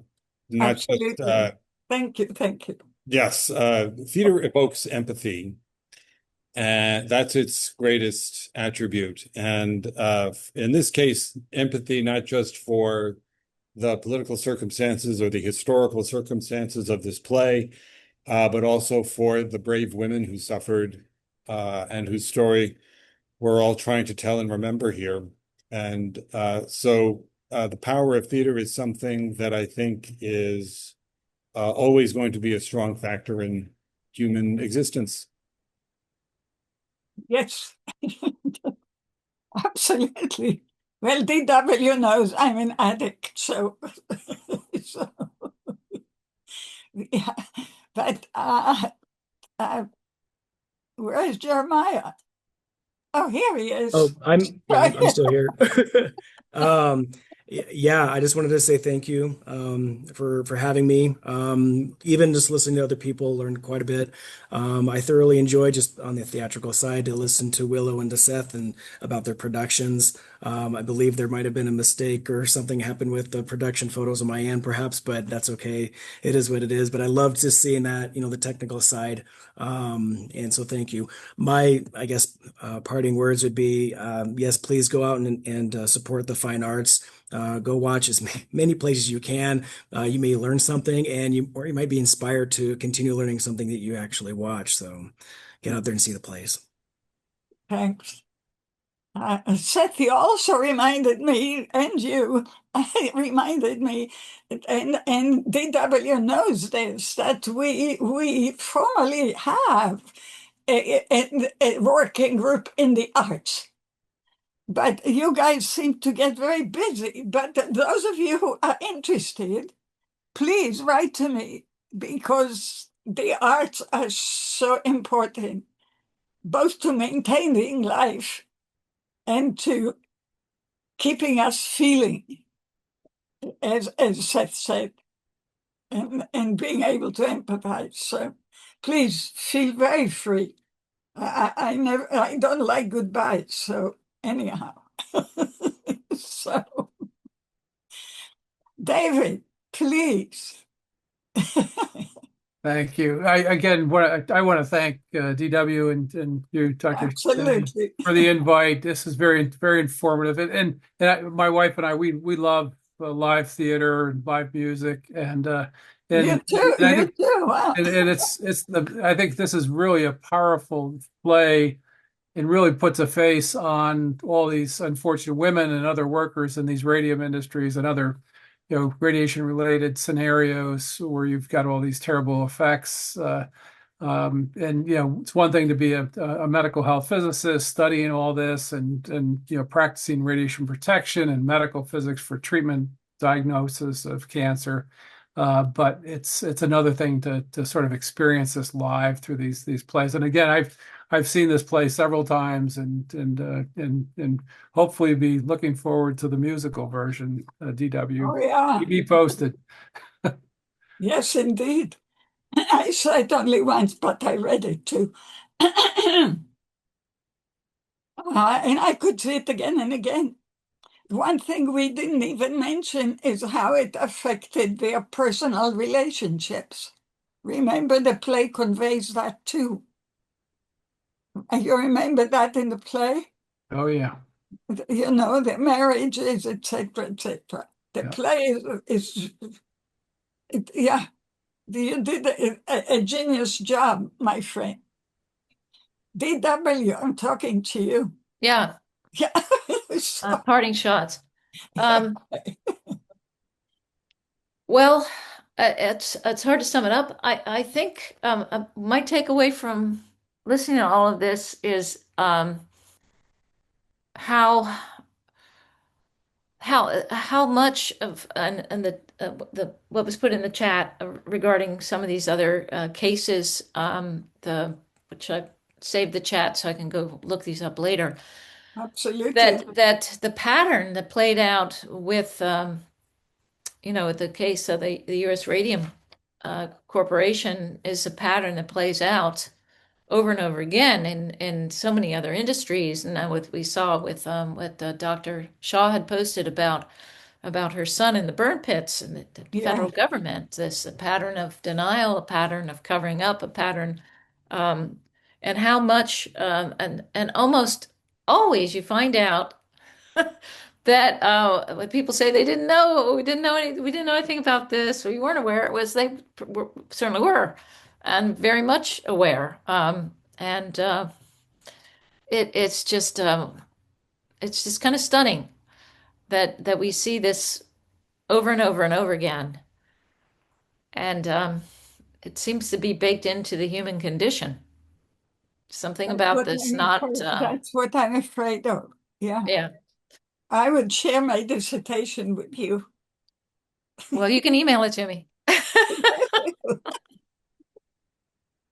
Absolutely. just, thank you. Yes, theater evokes empathy, and that's its greatest attribute. And in this case, empathy not just for the political circumstances or the historical circumstances of this play, but also for the brave women who suffered and whose story we're all trying to tell and remember here. And so the power of theater is something that I think is always going to be a strong factor in human existence. Yes, absolutely. Well, DW knows I'm an addict, so, yeah. But where's Jeremiah? Oh, here he is. Oh, I'm still here. Yeah, I just wanted to say thank you for having me. Even just listening to other people, learned quite a bit. I thoroughly enjoyed, just on the theatrical side, to listen to Willow and to Seth and about their productions. I believe there might have been a mistake or something happened with the production photos on my end, perhaps, but that's okay. It is what it is. But I loved just seeing that, the technical side. And so thank you. My, I guess, parting words would be, yes, please go out and support the fine arts. Go watch as many places you can. You may learn something, or you might be inspired to continue learning something that you actually watch. So get out there and see the plays. Thanks. Seth, you also reminded me, and you reminded me, and DW knows this, that we formally have a working group in the arts. But you guys seem to get very busy. But those of you who are interested, please write to me, because the arts are so important, both to maintaining life and to keeping us feeling, as Seth said, and being able to empathize. So please feel very free. I don't like goodbyes, so anyhow. So, David, please. Thank you. I want to thank DW and you, Dr. Absolutely. for the invite. This is very informative. My wife and I, we love live theater and live music, and You too. I You think too. Wow. I think this is really a powerful play and really puts a face on all these unfortunate women and other workers in these radium industries and other, radiation related scenarios where you've got all these terrible effects. It's one thing to be a medical health physicist studying all this and practicing radiation protection and medical physics for treatment diagnosis of cancer. But it's another thing to sort of experience this live through these plays. And again, I've seen this play several times and hopefully be looking forward to the musical version. DW, Oh, yeah. keep me posted. Yes, indeed. I saw it only once, but I read it too. And I could see it again and again. One thing we didn't even mention is how it affected their personal relationships. Remember, the play conveys that too. You remember that in the play? Oh, yeah. The marriages, etc., etc. The play yeah. You did a genius job, my friend. DW, I'm talking to you. Yeah. Yeah. Parting shots. Well, it's hard to sum it up. I think my takeaway from listening to all of this is how much of and the what was put in the chat regarding some of these other cases, which I saved the chat so I can go look these up later. Absolutely. That the pattern that played out with the case of the U.S. Radium Corporation is a pattern that plays out over and over again in so many other industries. And what we saw with what Dr. Shaw had posted about her son in the burn pits and the federal government, this pattern of denial, a pattern of covering up, a pattern, and how much, and almost always you find out that when people say we didn't know anything about this, we weren't aware, certainly were, and very much aware. It's just kind of stunning that we see this over and over and over again, and it seems to be baked into the human condition. Something about this, that's what I'm afraid of. Yeah. Yeah. I would share my dissertation with you. Well, you can email it to me.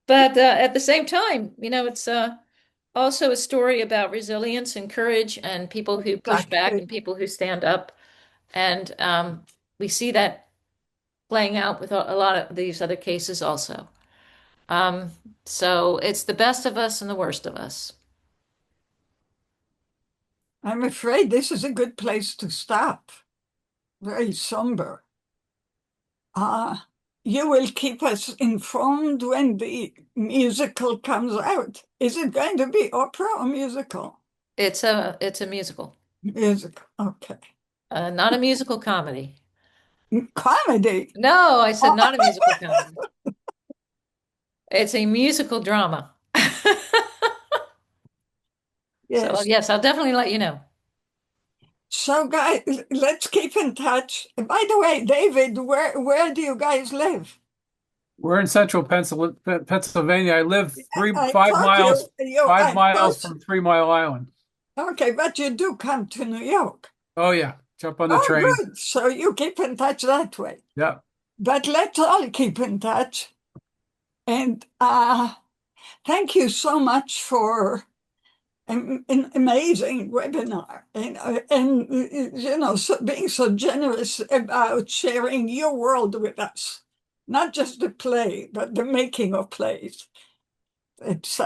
But at the same time, it's also a story about resilience and courage and people who push back and people who stand up. And we see that playing out with a lot of these other cases also. So it's the best of us and the worst of us. I'm afraid this is a good place to stop. Very somber. You will keep us informed when the musical comes out. Is it going to be opera or musical? It's a musical. Musical, okay. Not a musical comedy. Comedy? No, I said not a musical comedy. It's a musical drama. Yes. So yes, I'll definitely let you know. So guys, let's keep in touch. By the way, David, where do you guys live? We're in central Pennsylvania. I live 5 miles from 3 Mile Island. Okay, but you do come to New York. Oh, yeah. Jump on the train. Good. So you keep in touch that way. Yeah. But let's all keep in touch. And thank you so much for an amazing webinar, and being so generous about sharing your world with us, not just the play, but the making of plays. It's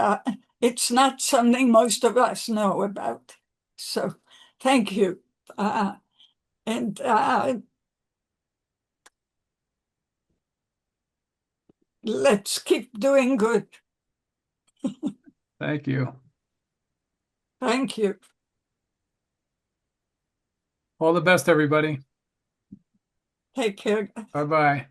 not something most of us know about. So thank you. And let's keep doing good. Thank you. Thank you. All the best, everybody. Take care. Bye-bye.